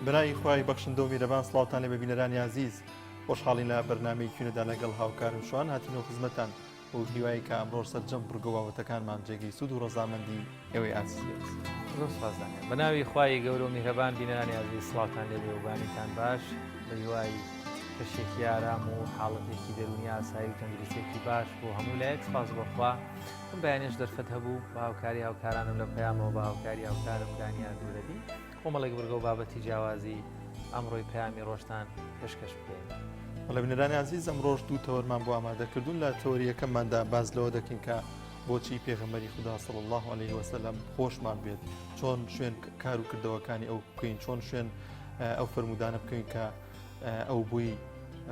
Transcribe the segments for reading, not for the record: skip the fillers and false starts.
برای خوای بەخشندە و میرەبان سڵاوتان لێ بە بینەرانی عزیز خۆشحاڵین لە بەرنامەی کوێنەدا لەگەڵ هاوکارم شوان هاتینەوە خزمەتان بۆ هیوایی کە ئەمڕۆ سەرجەم بڕگەوابەتەکانمان جێگەی سوود و ڕەزامەندی ئێوەی عزیز بێت. ڕۆژخوازانێ بە ناوی خوای گەورە و میهرەبان بینەرانی عزیز سڵاوتان لێ بێ و بانیتان باش بە هیوای کەشێکی ئارام و حاڵەتێکی دەرونی ئاسایی و تەندروستێکی باش بۆ هەموو لایەک سپاس بەخوا ئەم بەیانێش دەرفەت هەبوو بە هاوکاری هاوکارانم لە پەیامەوە بە هاوکاری هاوکارم دانیا دوورەبی کۆمەڵێک بەرگە و بابەتی جیاوازی ئەمڕۆی پەیامی ڕۆژتان پێشکەش بکەین. بەڵێ بینەرانی عزیز ئەم ڕۆژ دوو تەوەرمان بۆ ئامادەکردوون لە تەوەریەکەمماندا باز لەوە دەکەین کە بۆچی پێغەمبەری خوددا صلی الله علیه وسلم خۆشمان بێت چۆن شوێن کار و کردەوەکانی ئەو بکەین چۆن شوێن ئەو فرمودانە بکەین کە ئەو بووی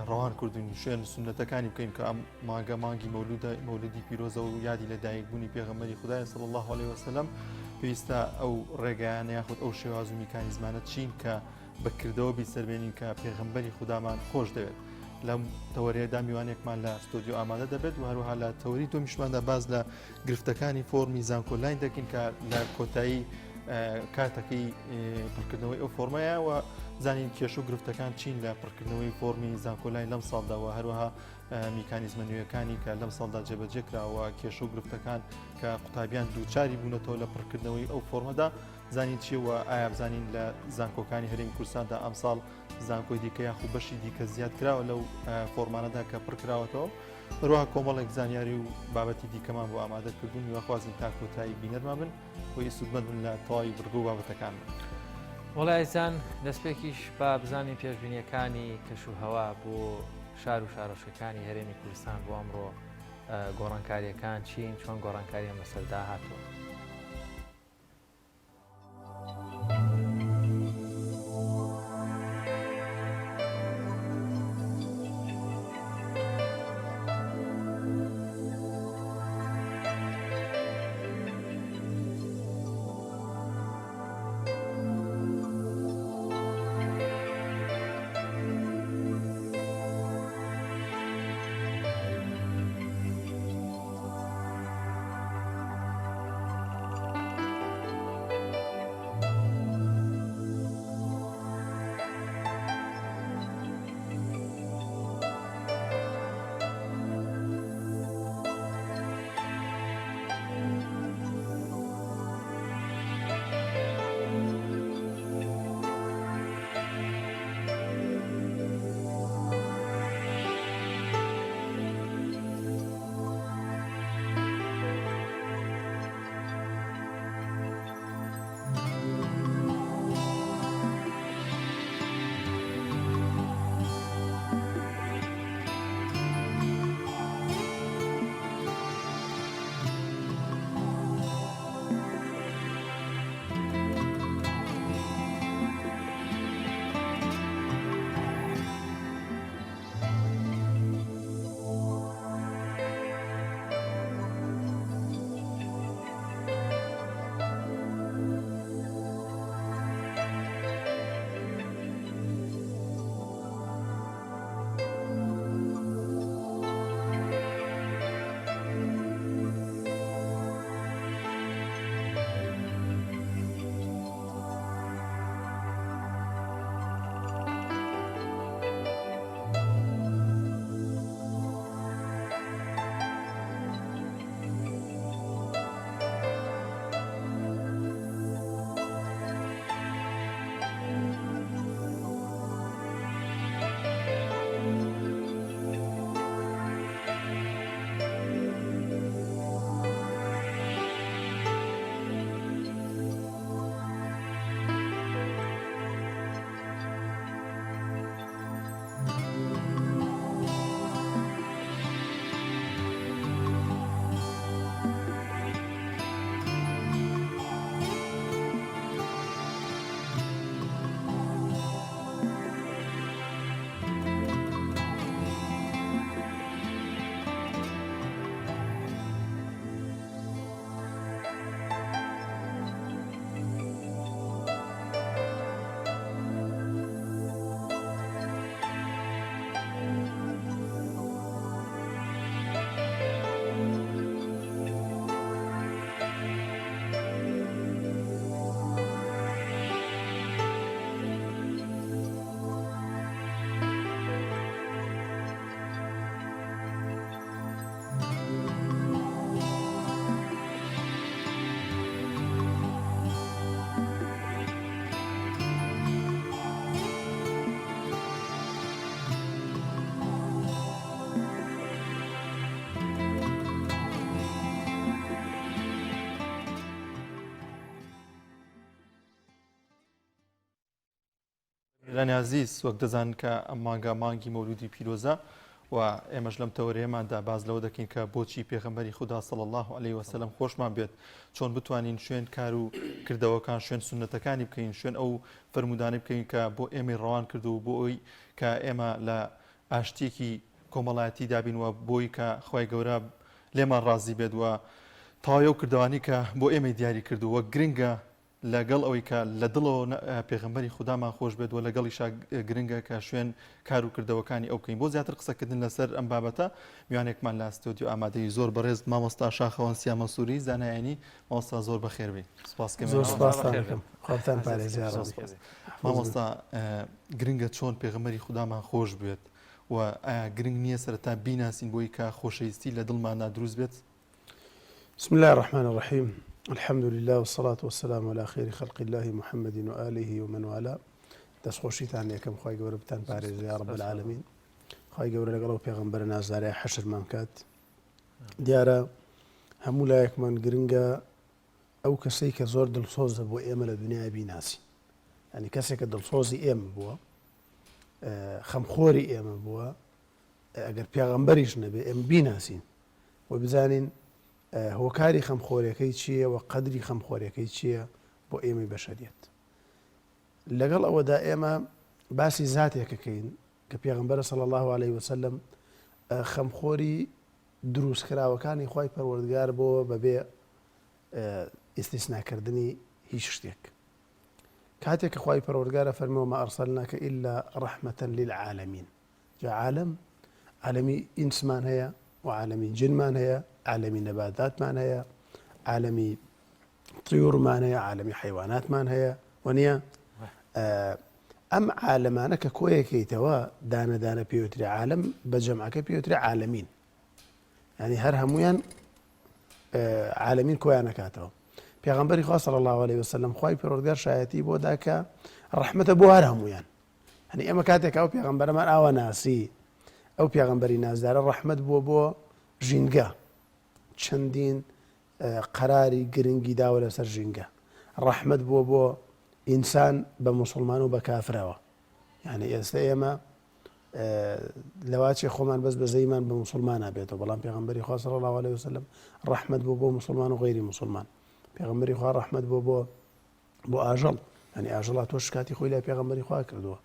ڕەوان کردوین شوێن سنەتەکانی بکەین کە ئەم مانگە مانگی مەولودی پیرۆزە و یادی لە دایکبوونی پێغەمبەری خودای صلی الله علیه وسلم پێویستە ئەو ڕێگەیانە یاخود ئەو شێواز و میکانیزمانە چین کە بەکردەوە بیسەربێنین کە پێغەمبەری خودامان خۆش دەوێت. لەم تەوەریەدا میوانێکمان لە ستۆدیۆ ئامادە دەبێت و هەروەها لە تەوەری تۆمیشماندا باز لە گرفتەکانی فۆرمی زانکۆلاین دەکەین کە لە کۆتایی کاتەکەی پڕکردنەوەی ئەو فۆرمەیە و زانین کێش و گرفتەکان چین لە پڕکردنەوەی فۆرمی زانکۆلاین لەم ساڵداوە هەروەها میکانیزمە نوێیەکانی کە لەم ساڵدا جێبەجێکراوە کێش و گرفتەکان کە قوتابیان دووچاری بوونەتەوە لە پڕکردنەوەی ئەو فۆرمەدا زانین چیوە ئایا بزانین لە زانکۆکانی هەرێمی کوردستاندا ئەمساڵ زانکۆی دیکە یاخو بەشی دیکە زیاد کراوە لەو فۆرمانەدا کە پڕکراوەتەوە هەروەها کۆمەڵێک زانیاری و بابەتی دیکەمان بۆ ئامادە کردوون وەخوازین تا کۆتایی بینەرمان بن بۆ سوودمەند بن لە تەواوی بڕگە و بابەتەکان. وەڵایزان دەستپێکیش با بزانین پێشبینیەکانی کەش و هەوا بۆ شار و شارۆشەکانی هەرێمی کوردستان بۆ ئەمڕۆ گۆڕانکاریەکان چین چۆن گۆڕانکاریە مەسەردا هاتووە. گەورانی عزیز وەک دەزانن کە ئەم مانگە مانگی مەولودی پیرۆزە و ئێمەش لەم تەورەیەماندا باز لەوە دەکەین کە بۆچی پێغەمبەری خوددا صلی الله علیه وسلم خۆشمان بێت چۆن بتوانین شوێن کار و کردەوەکان شوێن سنەتەکانی بکەین شوێن ئەو فرمودانی بکەین کە بۆ ئێمە ڕەوان کردو و بۆ ئەوی کە ئێمە لە ئاشتێکی کۆمەڵایەتی دابین و بۆی کە خی گەورە لێمان ڕازی بێت وە تاوایە و کردوانی کە بۆ ئێمە دیاری کردووە گرنگە لەگەڵ ئەوەی کە لە دڵەوە پێغەمبەری خودامان خۆش بێت و لەگەڵیش گرنگە کە شوێن کار و کردەوەکانی ئەو بکەین بۆ زیاتر قسەکردن لەسەر ئەم بابەتە میوانێکمان لە ستودیۆ ئامادەی زۆر بەڕێز مامۆستا شاخەوەن سیامەسووری زانایانی مامۆستا زۆر بەخێربێ مامۆستا گرنگە چۆن پێغەمبەری خودامان خۆش بێت و ئایا گرنگ نییە سەرەتا بیناسین بۆی کە خۆشەویستی لە دڵماندا دروست بێت. بسم الله الرحمن الرحيم الحمد لله والصلاة والسلام على خير خلق الله محمد وآله ومن والاه دەستخۆشیتان یەکەم خی گەورە بتان پارێزە یا رب العالمین خی گەورە لەگەڵ پێغەمبەر نازدارەیە حەشرمان کات دیارە هەموو لایەکمان گرنگە ئەو کەسەی کە زۆر دڵسۆزە بۆ ئێمە لە دنیای بیناسی ینی کەسێک کە دڵسۆزی ئێمە بووە خەمخۆری ئێمە بووە ئەگەر پێغەمبەریش نەبێ ئێمە بیناسین و بزانین هۆکاری خەمخۆریەکەی چییە و قەدری خەمخۆریەکەی چییە بۆ ئێمەی بەشەریەت. لەگەڵ ئەوەدا ئێمە باسی زاتێکەکەین کە پێغەمبەر صلی الله عليه وسلم خەمخۆری دروستکراوەکانی خی پەروەردگار بۆ بەبێ ئیستیسناکردنی هیچ شتێک. کاتێک کە خی پەروەردگارە فەرمێ وما ئەرسەلناکە ئیلا ڕەحمەتەن للعالەمین جا عالەمی ئینسمان هەیە وعالەمی جنمان هەیە عالەمی نەباتاتمان هەیە عالەمی طیورمان هەیە عالەمی حیواناتمان هەیە وەنیە ئەم عالەمانە کە کۆیەکەیتەوە دانەدانە پێوتری عالەم بە جەمعەکە پێوتری عالەمین ینی هەر هەمویان عالەمین کۆیان نەکاتەوە. پێغەمبەری خوا صلی الله عليه وسلم خی پەروەردگار شایەتی بۆ داکە ڕەحمەتە بۆ هەر هەمویان هەنی ئێمە کاتێک ئەو پێغەمبەرمان ئاوە ناسی ئەو پێغەمبەری نازدارە ڕەحمەت بووە بۆ ژینگە چەندین قەراری گرنگی داوە لەسەر ژینگە ڕەحمەت بووە بۆ ئینسان بە موسڵمان و بە کافرەوە یعنی ئێستا ئێمە لەواچی خۆمان بەس بە زەیمان بە موسڵمانە بێتەوە بەڵام پێغەمبەری خوا صلی الله عليه وسلم ڕەحمەت بووە بۆ موسڵمان و غەیری موسڵمان. پێغەمبەری خوا ڕەحمەت بووە بۆ ئاژەڵ ینی ئاژەڵات تۆ شکاتی خۆی لای پێغەمبەری خوا کردووە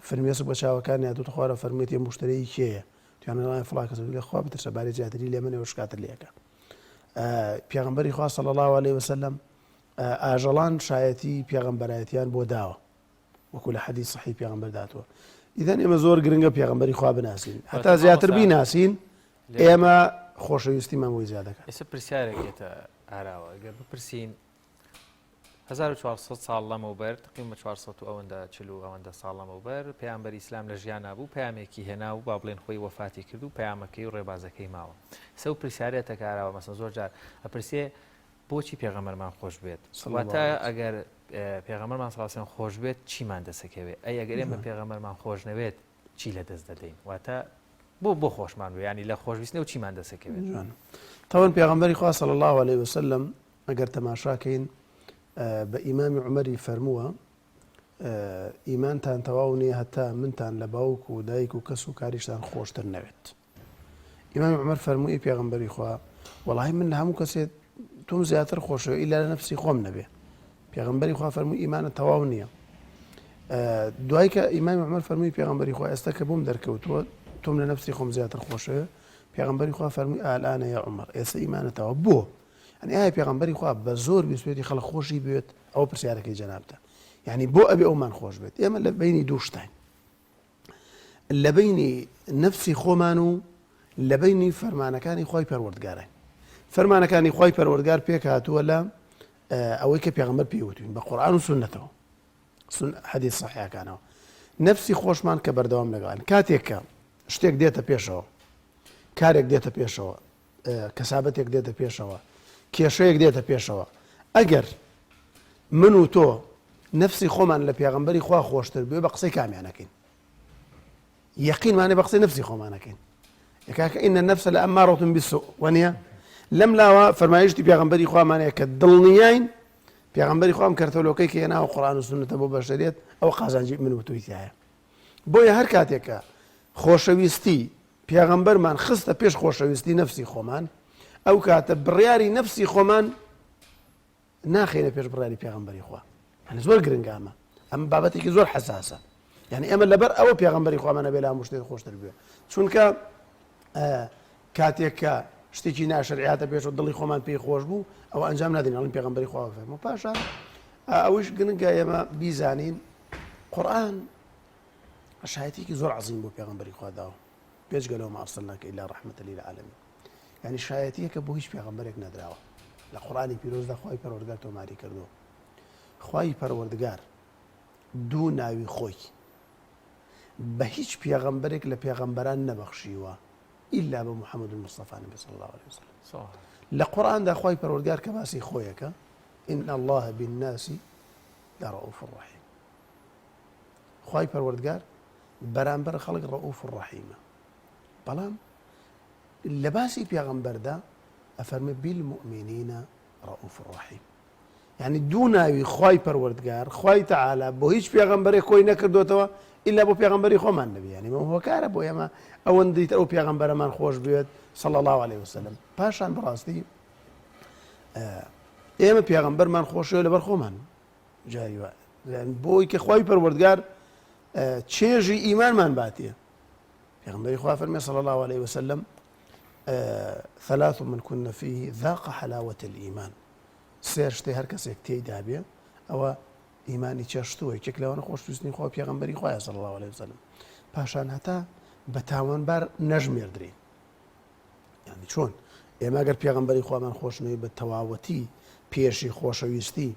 فرمێسک بە چاوەکانی هاتووتە خوارە فەرمێت یە موشتەرەی کێیە توانای فڵاکەس لێ خوا بترسە باری جاتری لێ منەوە شکاتر لێەکە. پێغەمبەری خوا صلی الله عليه وسلم ئاژەڵان شایەتی پێغەمبەرایەتیان بۆ داوە وەکو لە حەدیث صحیح پێغەمبەر داتوە. ئیدەن ئێمە زۆر گرنگە پێغەمبەری خوا بناسین هەتا زیاتر بیناسین ئێمە خۆشەویستیمان بۆی زیاد دەکات. ئێستا پرسیارێکێتە ئاراوە ئەگەر بپرسین 1400 ساڵ لەمەوبەر تقریبا 400 و ئەوەندە ساڵ لەمەوبەر پەیامبەری ئیسلام لە ژیان نبوو پەیامێکی هێنا و با بڵێن خۆی وەفاتی کرد و پەیامەکەی و ڕێبازەکەی ماوە. سە و پرسیارێتە کاراوە مەسەن زۆر جار ئەپرسێ بۆچی پێغەمبەرمان خۆش بێت واتە ئەگەر پێغەمبەرمان سڵاسیان خۆش بێت چیمان دەسەکەوێت ئەی ئەگەر ئێمە پێغەمبەرمان خۆش نەوێت چی لە دەست دەدەین واتە بۆ خۆشمان بێ ینی لە خۆشویستنە و چیمان دەسەکەوێت. تەوەن پێغەمبەری خوا صلی الله عليه وسلم ئەگەر تەماشاکەین بە ئیمامی عومەری فەرمووە ئیمانتان تەواو نییە هەتا منتان لە باوک و دایک و کەس و کاریشتان خۆشتر نەوێت. ئیمامی عومەر فەرمووی پێغەمبەری خوا وەڵاهی من لە هەموو کەسێت تۆم زیاتر خۆشەوە ئیلا لە نەفسی خۆم نەبێ. پێغەمبەری خوا فەرمووی ئیمانە تەواو نییە. دوای کە ئیمامی عومەر فەرمووی پێغەمبەری خوا ئێستا کە بۆم دەرکەوتووە تۆم لە نەفسی خۆم زیاتر خۆشەوە پێغەمبەری خوا فەرمووی ئالانە یا عومەر ئێستا ئیمانە تەواو بۆ ئەنی ئایا پێغەمبەری خوا بە زۆر بیسوێتی خەڵک خۆشی بێت ئەو پرسیارەکەی جەنابتە یعنی بۆ ئەبێ ئەومان خۆش بێت. ئێمە لە بینی دوو شتین لە بینی نەفسی خۆمان و لە بینی فەرمانەکانی خۆی پەروەردگارە. فەرمانەکانی خۆی پەروەردگار پێک هاتووە لە ئەوەی کە پێغەمبەر پێوتوین بە قورئان و سونەتەوە حەدیث صحیحەکانەوە. نەفسی خۆشمان کە بەردەوام لەگەڵن کاتێک کە شتێک دێتە پێشەوە کارێک دێتە پێشەوە کەسابەتێک دێتە پێشەوە کێشەیەک دێتە پێشەوە ئەگەر من و تۆ نەفسی خۆمان لە پێغەمبەری خوا خۆشتر بێ بە قسەی کامیانەکەین یەقینمانێ بە قسەی نەفسی خۆمانەکەین یەکاکە ئینە النەفسە لەئەمارەة بالسوء وەنیە لەم لاوە فەرمایشتی پێغەمبەری خوامانەیە کە دڵنیاین پێغەمبەری خۆم کەرتەلۆکەی کە هێناوە قورئان و سونەتە بۆ بەشەریەت ئەوە قازانجی من و توی تایە. بۆیە هەر کاتێکە خۆشەویستی پێغەمبەرمان خستە پێش خۆشەویستی نەفسی خۆمان، ئەو کاتە بڕیاری نەفسی خۆمان ناخێنە پێش بڕیاری پێغەمبەری خوا. هەن زۆر گرنگامە، ئەمە بابەتێکی زۆر حەساسە. یعنی ئەمە لەبەر ئەوە پێغەمبەری خوامان نەبێ لە هەموو شتێک خۆشتر بوێ، چونکە کاتێک کە شتێکی ناشەریعاتە پێش و دڵی خۆمان پێی خۆش بوو ئەوە ئەنجام نادەین، ئەڵێن پێغەمبەری خوا فەرمووە. پاشان ئەوش گرنگە ئێمە بیزانین قورئان شایەتێکی زۆر عەزیم بۆ پێغەمبەری خوا داوە، پێشگەلەوە ما ئەرسەلناکە ئیلا ڕەحمەتە لیلعالەمین. یعنی شایەتیەکە بۆ هیچ پێغەمبەرێک نەدراوە لە قورئانی پیرۆزدا. خوای پەروەردگار تۆماری کردووە. خوای پەروەردگار دوو ناوی خۆی بە هیچ پێغەمبەرێک لە پێغەمبەران نەبەخشیوە ئیلا بە محەممەد المستەفا نەبی صلی الله عليه وسلم. لە قورئاندا خوای پەروەردگار کە باسی خۆیەکە إن الله بالناس لرؤوف رحيم. خوای پەروەردگار بەرامبەر خەڵک ڕەؤوف ڕەحیمە، بەڵام لە باسی پێغەمبەردا ئەفەرمێ بالمؤمنین ڕەؤوف ڕەحیم. یعنی دوو ناوی خوای پەروەردگار خوای تەعالا بۆ هیچ پێغەمبەرێک کۆی نەکردوێتەوە ئیلا بۆ پێغەمبەری خۆمان نەبی. یعنی هۆکارە بۆ ئێمە ئەوەندەی ئەو پێغەمبەرەمان خۆش بوێت صلی الله عليه وسلم. پاشان بەڕاستی ئێمە پێغەمبەرمان خۆشەوە لەبەر خۆمان جاری وایە، بۆی کە خوای پەروەردگار چێژی ئیمانمان باتیە. پێغەمبەری خوا فەرمێ صلی الله عليه وسلم ثلاث من كن فيه ذاق حلاوة الإيمان. سێر شتێ هەر کەسێک تێیدا بێ ئەوە ئیمانی چێشتووە، یەکێک لەوانە خۆشویستنی خوا پێغەمبەری خوایە صلی الله عليه وسلم. پاشان هەتا بە تاوانبار نەژمێردرێ. یعنی چۆن ئێمە ئەگەر پێغەمبەری خوامان خۆشنەوەی بە تەواوەتی پێشی خۆشەویستی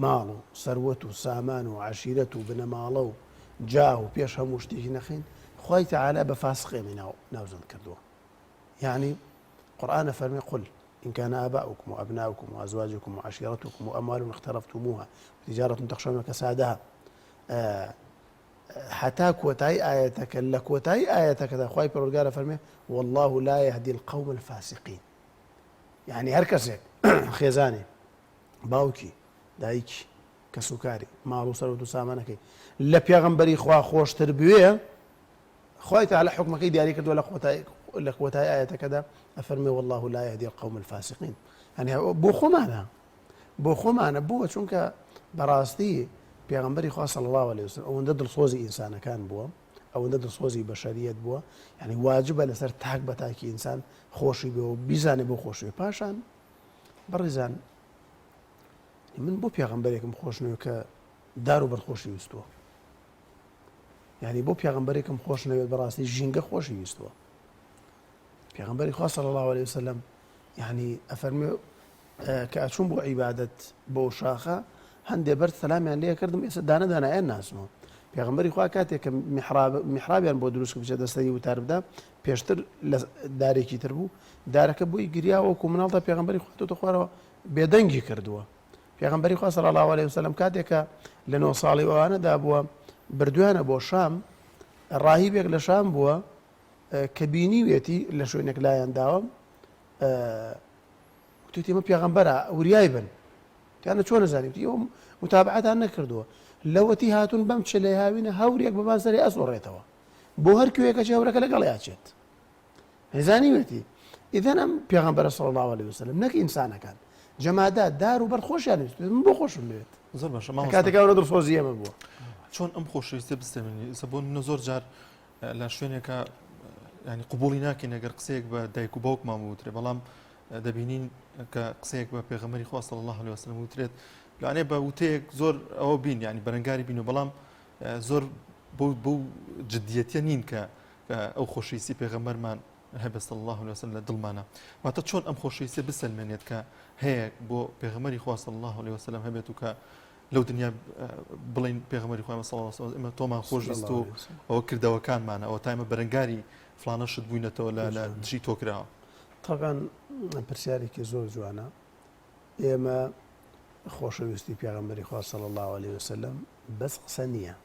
ماڵ و سەروەت و سامان و عەشیرەت و بنەماڵە و جاه و پێش هەموو شتێکی نەخین خوای تەعالا بە فاسقێمی ناوزەند کردووە. يعني قرآن فرمي قل إن كان آباؤكم وأبناؤكم وأزواجكم وعشيرتكم وأموال اقترفتموها وتجارة تخشون كسادها حتى كوتاي آياتك لكوتاي آياتك ذا خواي بروجارة فرمي والله لا يهدي القوم الفاسقين. يعني هركسك خيزاني باوكي دايكي كسوكاري مالو سروتو سامانكي لا بيغمبري خوا خوش تربيه خويت على حكمك دياري كدو لك وتاي آية كذا أفرمي والله لا يهدي القوم الفاسقين. يعني بو خمانة بو چونك براستي بيغمبري خوا صلى الله عليه وسلم أو ندر صوزي إنسان كان بو أو ندر صوزي بشرية بو، يعني واجب لسر تحق بتاكي إنسان خوشي بو بيزاني بو خوشي باشان برزان من بو بيغمبريكم خوشنو كدارو بالخوشي يستوى. يعني بو پێغەمبەرێکم خۆش نەوێت بەڕاستی ژینگە خۆشی ویستووە. پێغەمبەری خوا صلی الله عليه وسلم يعني ئەفەرمێ کە ئەچوون بۆ عیبادەت بۆ شاخە هەندێ بەر سەلامیان لێ کردم ئێستا دانە دانایان ناسمەوە. پێغەمبەری خوا کاتێک کە میحرابیان بۆ دروست بچێت دەستەری وتار بدا پێشتر لە دارێکی تر بوو دارەکە بووی گریاوەکو مناڵتە پێغەمبەری خوا تۆتە خوارەوە بێدەنگی کردووە. پێغەمبەری خوا صلی الله عليه وسلم کاتێک کە لە 9 ساڵی ئەوانەدا بووە بردوانە بۆ شام، ڕاهیبێک لە شام بووە کە بینیوێتی لە شوێنێک لایەن داوە وتی ئێمە پێغەمبەرە وریای بن تیانە چۆن نەزانیت ئەوە متابعەتان نەکردووە لەوەتی هاتوون بەم چ لێ هاوینە هەورێک بە بازەری ئەسوڕێتەوە بۆ هەر کوێیەکەی هەورەکە لەگەڵ یاچێت نەزانیوێتی. ئیدەن ئەم پێغەمبەرە صلی الله عليه وسلم نەک ئینسانەکان جەمادات دار و بەرخۆشیان ویست من بۆ خۆشم لێت زۆر باشە کاتێکەوە دڵسۆزی ئێمە بووە. چۆن ئەم خۆشەویستە بستێنی سەبوون زۆر جار لە شوێنێکە ینی قبولی ناکەین ئەگەر قسەیەک بە دایک و باوکمان وترێ، بەڵام دەبینین کە قسەیەک بە پێغەمبەری خوا صلی الله عليه وسلم وترێت لەوانەیە بە وتەیەک زۆر ئەوە بین ینی بەرەنگاری بین و بەڵام زۆر بۆ جدیەتە نین کە ئەو خۆشەویستی پێغەمبەرمان هەبێت صلی الله عليه وسلم لە دڵمانە. واتە چۆن ئەم خۆشەویستە بسەلمێنێت کە هەیە بۆ پێغەمبەری خوا صلی الله عليه وسلم هەبێت و کە لەو دنیا بڵین پێغەمبەری خوا صلی الله عليه وسلم ئێمە تۆمان خۆشویست و ئەوە کردەوەکانمانە ئەوە تایمە بەرەنگاری فلانە شت بووینەتەوە لە دژی تۆ کراوە. طبعا پرسیارێکی زۆر جوانە. ئێمە خۆشەویستی پێغەمبەری خوا صلی الله عليه وسلم بەس قسە نییە،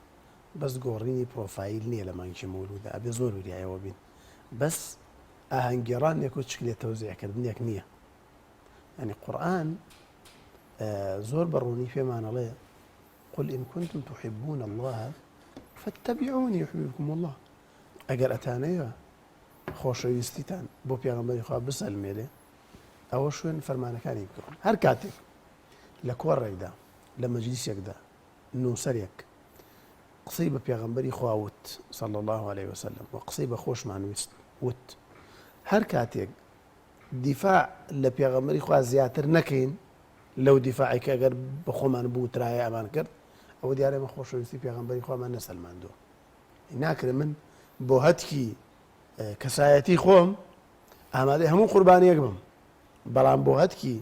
بەس گۆڕینی پرۆفایل نییە لە مانگی مەولودا ئەبێ زۆر وریایەوە بین، بەس ئاهەنگێڕانێک و چکلێت تەوزیعکردنێک نییە. ینی قورئان زۆر بەڕوونی پێمانەڵێ قل إن كنتم تحبون الله فاتبعوني يحببكم الله ئەگەر ئەتانەیە خۆشەویستیتان بۆ پێغەمبەری خوا بسەلمێرێ ئەوە شوێن فەرمانەکانی بکەون هەر کاتێک لە کۆڕێکدا لە مەجلیسێکدا نووسەرێک قسەی بە پێغەمبەری خوا وت صلی الله عليه وسلم و قسەی بە خۆشمان وت هەر کاتێک دیفاع لە پێغەمبەری خوا زیاتر نەکەین لەو دیفاعی کە ئەگەر بە خۆمان بوترایە ئەمان کرد ئەوە دیارە مە خۆشەویستی پێغەمبەری خوامان نەسەلماندووە ناکرێ من بۆ هەتکی کەسایەتی خۆم ئامادەی هەموو قوربانیەک بم بەڵام بۆ هەتکی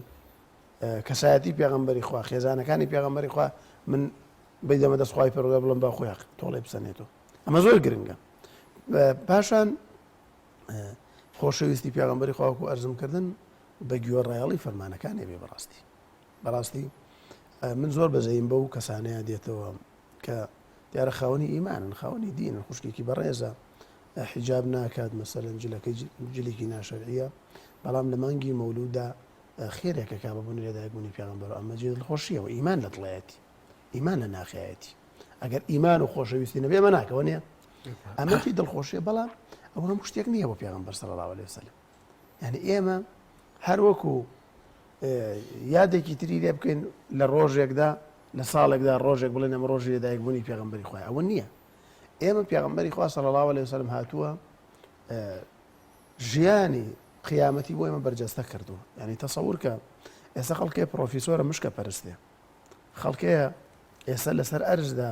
کەسایەتی پێغەمبەری خوا خێزانەکانی پێغەمبەری خوا من بەیدەمە دەستخوای پەروەردگار بڵم با خۆی تۆڵێ بسەنێتەوە ئەمە زۆر گرنگە پاشان خۆشەویستی پێغەمبەری خوا وەکو ئەرزمکردن بە گوێڕایەڵی فەرمانەکانی بێ بەڕاستی من زۆر بەزەیم بەو کەسانەیە دێتەوە کە دیارە خاوەنی ئیمانن خاوەنی دینن خوشکێکی بەڕێزە حیجاب ناکات مەسەلەن جلێکی ناشەرعیە بەڵام لە مانگی مەولودا خێرێکە کا بەبوونی لێدایکبوونی پێغەمبەر ئەمە جێ دڵخۆشیەوە ئیمان لە دڵایەتی ئیمان لە ناخایەتی ئەگەر ئیمان و خۆشەویستی نەبێ ئەمە ناکەوە نییە ئەمەی دڵخۆشیە بەڵام ئەوە هەموو شتێک نییە بۆ پێغەمبەر صلی الله عليه وسلم یعنی ئێمە هەر وەکو یادێکی تری لێ بکەین لە ڕۆژێکدا لە ساڵێکدا ڕۆژێک بڵێن ئەمە ڕۆژی لێدایکبوونی پێغەمبەری خوا ئەوە نییە ئێمە پێغەمبەری خوا صلی الله عليه وسلم هاتووە ژیانی قیامەتی بۆ ئێمە بەرجەستە کردووە یعنی تەسەور کە ئێستا خەڵکێ پرۆفیسۆرە مشکە پەرستێ خەڵکەیە ئێستا لەسەر ئەرزدا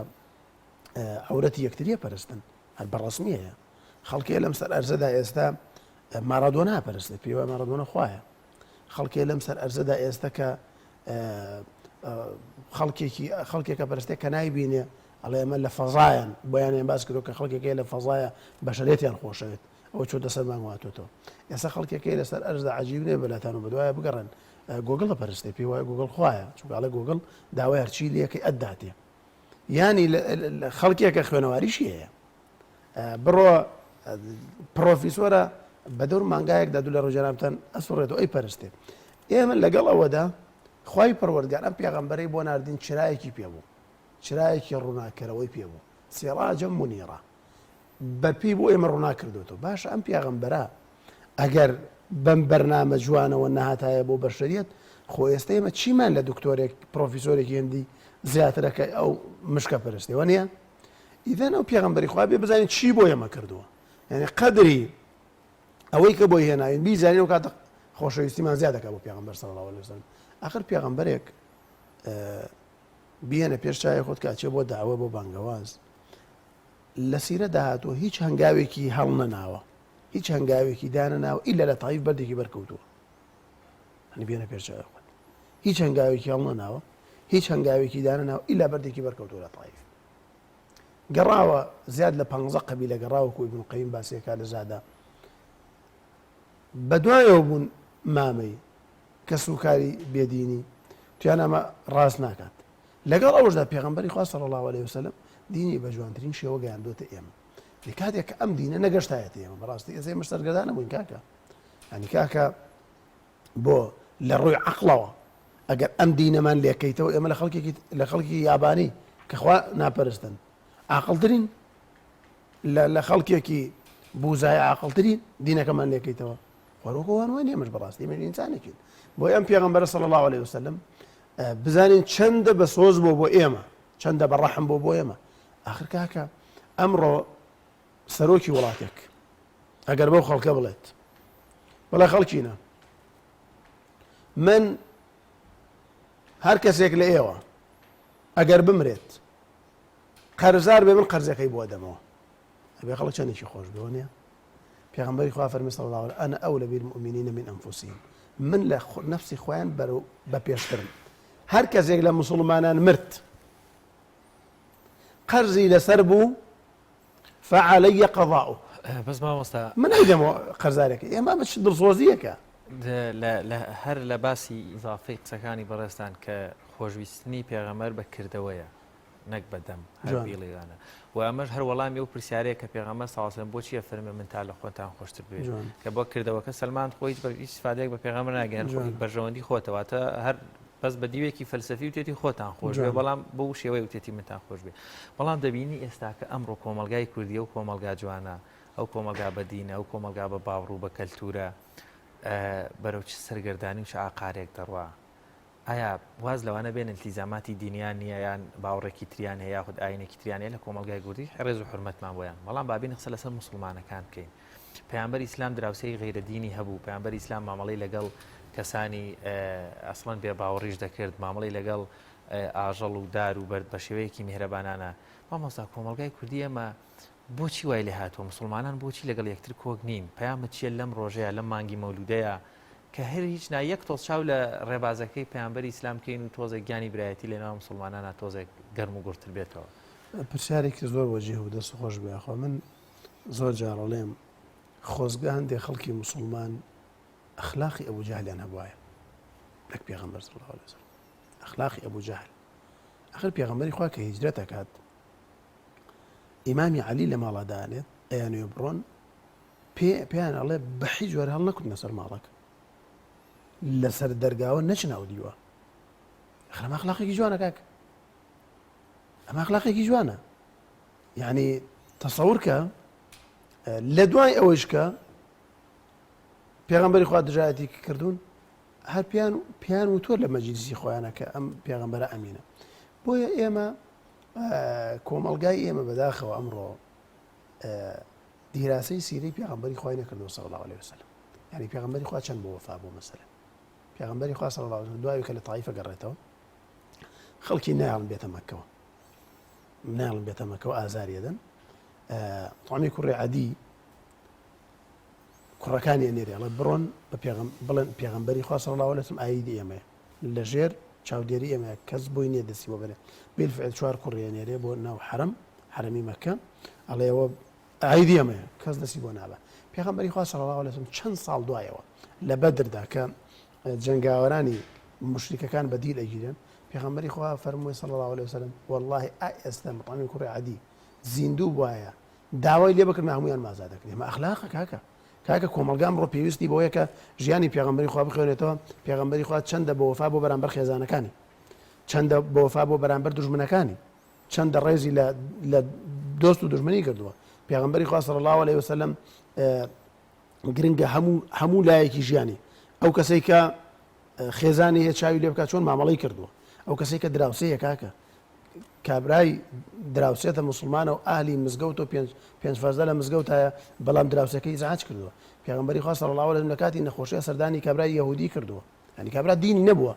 عورەتی یەکتریە پەرستن هەر بەڕەسمیەیە خەڵکێ لەم سەر ئەرزەدا ئێستا مارادۆنا پەرستێ پێوە مارادۆنا خوایە خەڵکێ لەم سەر ئەرزەدا ئێستا کە خەڵکێکە پەرستێ کە نایبینێ ئەڵێ ئێمە لە فەزایان بۆیانیان باس کردو کە خەڵکێکەیە لە فەزایە بەشەرێتیان خۆشەوێت ئەوە چۆتە سەرمان واتۆتەوە ئێستا خەڵکێکەکەی لەسەر ئەرزدا عەجیب نێ بەلاتان و بەدوایە بگەڕن گۆگڵە پەرستێ پێی وایە گۆگڵ خوایە چونکە گۆگڵ داوای هەرچی لەکەی ئەداتێ ینی خەڵکێکە خوێنەواریشی هەیە بڕۆ پرۆفیسۆرە بە دەور مانگایەکدا دوو لە ڕۆژێرامتان ئەسوڕێتەوە ئەی پەرستێ ئێمە لەگەڵ ئەوەدا خوای پەروەردگار ئەم پێغەمبەرەی بۆ ناردین چرایەکی پێبوو چرایەکی ڕووناکەرەوەی پێبوو سیراجە مونیرە بەپی بۆ ئێمە ڕوونا کردوێتەوە باش ئەم پێغەمبەرە ئەگەر بەم بەرنامە جوانەوە نەهاتایە بۆ بەشەریەت خۆ ئێستا ئێمە چیمان لە دکتۆرێک پرۆفیسۆرێکی هێندی زیاترەکە ئەو مشکە پەرستەوە نییە ئیدەن ئەو پێغەمبەری خوا بێ بزانین چی بۆ ئێمە کردووە یعنی قەدری ئەوەی کە بۆی هێناوین بیزانین و کاتە خۆشەویستیمان زیاد دەکات بۆ پێغەمبەر صلی الله عليه وسلم ئاخر پێغەمبەرێک بیێنە پێش چای خۆت کاچێ بۆ داوە بۆ بانگەواز لە سیرە داهاتوە هیچ هەنگاوێکی هەڵ نەناوە هیچ هەنگاوێکی دانەناوە ئیلا لە تایف بەردێکی بەرکەوتووە هەنی بێنە پێش چای خۆت هیچ هەنگاوێکی هەڵ نەناوە هیچ هەنگاوێکی دانەناوە ئیلا بەردێکی بەرکەوتووە لە تایف گەڕاوە زیاد لە 15 قەبیلە گەڕاوە ئیبن قەیم باسیەکە لە زادا بەدوایەوە بوون مامەی کە سوکاری بێدینی تویان ئەمە ڕاست ناکات لەگەڵ ئەوەشدا پێغەمبەری خوا صلی الله عليه وسلم دینی بە جوانترین شێوە گەیاندوتە ئێمە لە کاتێک کە ئەم دینە نەگەشتایەتە ئێمە بەڕاستی ئێمە سەرگەردان نەبووین کاکە ینی کاکە بۆ لە ڕووی عەقڵەوە ئەگەر ئەم دینەمان لێکەیتەوە ئێمە لە خەڵکی یابانی کە خوا ناپەرستن عاقڵترین لە خەڵکێکی بوزای عاقڵترین دینەکەمان لێکەیتەوە وەرۆکەوان وای نێمەش بەڕاستی ئێمە ئینسانێکین بۆی ئەم پێغەمبەر صلی الله عليه وسلم بزانین چەندە بە سۆز بۆ ئێمە چەندە بە ڕەحم بۆ ئێمە ئاخر کاکە ئەمڕۆ سەرۆکی وڵاتێک ئەگەر بەو خەڵکە بڵێت بەڵێ خەڵکینە من هەر کەسێک لە ئێوە ئەگەر بمرێت قەرزار بێ من قەرزەکەی بۆ دەمەوە ئەبێ خەڵک چەندێکی خۆش بێەوە نییە پێغەمبەری خوا فەرمی صلی الله عليه وسلم أنا أولى بالمؤمنين من أنفسهم من لە نفسی خۆیان بە پێشترم هەر کەسێک لە مسلمانان مرد قەرزی لەسەر بوو فعلي قضاؤه بەس مامۆستا من ئەیدەمەوە قەرزارێکی ئێمە بە دڵسۆزیەکە هەر لە باسی ئیزافەی قسەکانی بەڕێستان کە خۆشویستنی پێغەمبەر بەکردەوەیە نەک بەدەم هەر بیڵیانە و ئەمەش هەر وەڵامی و پرسیارەیە کە پێغەمبەر صلی الله علیه وسلم بۆچی فەرمێ من تا لە خۆتان خۆشتر بێت کە بۆ کردەوەکە سەلمان خۆی هیچ ئیسفادەیەک بە پێغەمبەر ناگەێن بەرژەوەندی خۆتەواتە هەر بەس بە دیوێکی فەلسەفی وتێتی خۆتان خۆش بێ جوان. بەڵام بەو شێوەی وتێتی منتان خۆش بێ بەڵام دەبینی ئێستاکە ئەمڕۆ کۆمەلگای کوردی و کۆمەلگا جوانە ئەو کۆمەلگا بە دینە ئەو کۆمەلگا بە باوڕوو بە کەلتورە بەرەو چ سەرگەردانی و چ ئاقارێک دەڕوا ئایا واز لەوانە بێن التیزاماتی دینیان نییە یان باوڕێکی تریان هەیە یاخود ئاینێکی تریانەیە لە کۆمەلگای کوردی ڕێز و حرمەتمان بۆیان بەڵام بابین قسە لەسەر مسلمانەکان بکەین پەیامبەر ئیسلام دراوسەی غیرەدینی هەبوو پەیامبەر ئیسلام مامەڵەی لەگەڵ کەسانی ئەسڵەن بێ باوەڕیش دەکرد مامەڵەی لەگەڵ ئاژەڵ و دار و بەرد بە شێوەیەکی میهرەبانانە مامۆستا کۆمەلگای کوردی ئێمە بۆچی وای لێ هاتووە مسلمانان بۆچی لەگەڵ یەکتر کۆک نین پەیامت چیە لەم ڕۆژەیە لەم مانگی مەولودەیە کە هەر هیچ یەک تۆز چاو لە ڕێبازەکەی پەیامبەری ئیسلام کەین و تۆزێک گیانی برایەتی لێناوە مسلمانانە تۆزێک گەرم و گورتر بێتەوە پرسیارێکی زۆر وەجێ و دەست خۆش بێخوا من زۆر جاڕەڵێم خۆزگە هەندێک خەڵکی مسلمان ئەخلاقی ئەبوو جەهلیان هەبوایە لەک پێغەمبەر صلی الله علیه وسلم ئەخلاقی ئەبوو جەهل ئەخر پێغەمبەری خوا کە هیجرەت دەکات ئیمامی عەلی لە ماڵا دانێت ئەیانوێ بڕۆن پێیان ئەڵێ بە هیچ جۆرە هەڵ نەکوتنە سەر ماڵەک لەسەر دەرگاوە نەچناو دیوە ئەمە ئەخلاقێکی جوانە کاکە ئەمە ئەخلاقێکی جوانە یعنی تەسەوور کە لە دوای ئەوەش کە پێغەمبەری خوا دژایەتی کردوون هەر پیان و تۆ لە مەجلیسی خۆیانە کە ئەم پێغەمبەرە ئەمینە بۆیە ئێمە کۆمەلگای ئێمە بەداخەوە ئەمڕۆ دیراسەی سیرەی پێغەمبەری خوای نەکردەوە صلی الله علیه وسلم یعنی پێغەمبەری خوا چەند بۆ وەفا بوو مەسەلەن پێغەمبەری خوا صلی الله علیه وسلم دوای کە لە تایفە گەڕێتەوە خەڵکی نایڵن بێتە مەککەوە نایڵن بێتە مەککەوە ئازاری دەدەن تەوامی کوڕی عەدی کوڕەکانی ئەنێرێ ئەڵێ بڕۆن بڵێن پێغەمبەری خوا صلی الله علیه وسلم ئایدی ئێمەیە لەژێر چاودێری ئێمە کەس بۆی نییە دەستی بۆ بەرێ بالفعل چوار کوڕی ئەنێرێ بۆ ناو حرەمی مەککە ئەڵێ ئەوە ئایدی ئێمەیە کەس دەستی بۆ نابە پێغەمبەری خوا صلی الله علیه وسلم چەند ساڵ دوایەوە لە بەدردا کە جەنگاوەرانی مشریکەکان بەدیل ئەگیرن پێغەمبەری خوا فەرمووی صلی الله علیه وسلم والله ئێستا مطعمی کوڕی عەدی زیندوو بوایە داوای لێ بکردمە هەموویان مازا دەکرێ ئەمە ئەخلاقە کاکە کۆمەلگام ڕۆ پێویستی بۆیە کە ژیانی پێغەمبەری خوا بخوێنێتەوە پێغەمبەری خوا چەندە بە وەفا بۆ بەرامبەر خێزانەکانی چەندە بە وەفا بۆ بەرامبەر دوژمنەکانی چەندە ڕێزی لە دۆست و دوژمنی کردووە پێغەمبەری خوا صلی الله علیه وسلم گرنگە هەموو لایەکی ژیانی ئەو کەسەی کە خێزانی هەیە چاوی لێ بکات چۆن مامەڵەی کردووە ئەو کەسەی کە دراوسەیە کاکە کابرای دراوسێتە مسلمانە و ئاهلی مزگەوت و پێنج فەرزە لە مزگەوت هەیە بەڵام دراوسەکەی ئیزعاج کردووە پێغەمبەری خوا صلی الله علیه وسلم لە کاتی نەخۆشیە سەردانی کابرای یەهودی کردووە یعنی کابرا دینی نەبووە